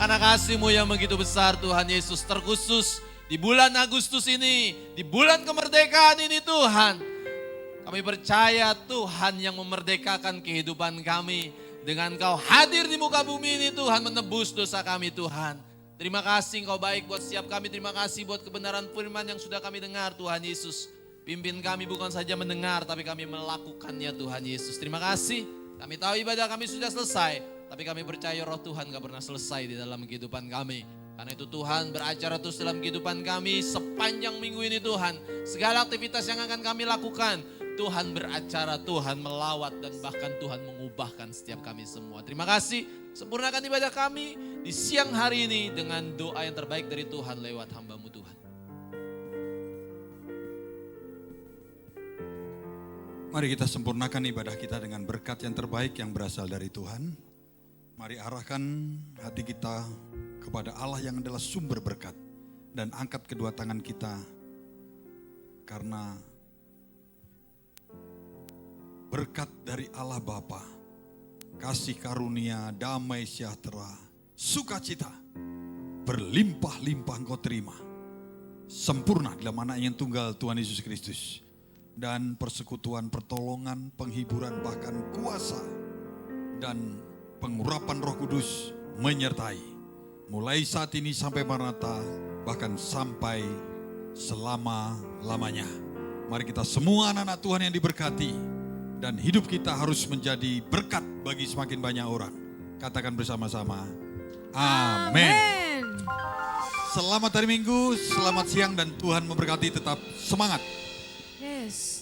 karena kasih-Mu yang begitu besar Tuhan Yesus, terkhusus di bulan Agustus ini, di bulan kemerdekaan ini Tuhan. Kami percaya Tuhan yang memerdekakan kehidupan kami. Dengan Kau hadir di muka bumi ini Tuhan, menebus dosa kami Tuhan. Terima kasih Engkau baik buat setiap kami. Terima kasih buat kebenaran firman yang sudah kami dengar Tuhan Yesus. Pimpin kami bukan saja mendengar, tapi kami melakukannya Tuhan Yesus. Terima kasih. Kami tahu ibadah kami sudah selesai, tapi kami percaya roh Tuhan gak pernah selesai di dalam kehidupan kami. Karena itu Tuhan beracara terus dalam kehidupan kami sepanjang minggu ini Tuhan. Segala aktivitas yang akan kami lakukan, Tuhan beracara, Tuhan melawat, dan bahkan Tuhan mengubahkan setiap kami semua. Terima kasih, sempurnakan ibadah kami di siang hari ini dengan doa yang terbaik dari Tuhan lewat hamba-Mu Tuhan. Mari kita sempurnakan ibadah kita dengan berkat yang terbaik yang berasal dari Tuhan. Mari arahkan hati kita kepada Allah yang adalah sumber berkat. Dan angkat kedua tangan kita karena berkat dari Allah Bapa, kasih karunia, damai sejahtera, sukacita, berlimpah-limpah Engkau terima. Sempurna dalam Anak yang tunggal Tuhan Yesus Kristus. Dan persekutuan, pertolongan, penghiburan, bahkan kuasa dan pengurapan Roh Kudus menyertai. Mulai saat ini sampai maranatha, bahkan sampai selama-lamanya. Mari kita semua anak-anak Tuhan yang diberkati. Dan hidup kita harus menjadi berkat bagi semakin banyak orang. Katakan bersama-sama, amin. Selamat hari Minggu, selamat siang, dan Tuhan memberkati. Tetap semangat. Yes.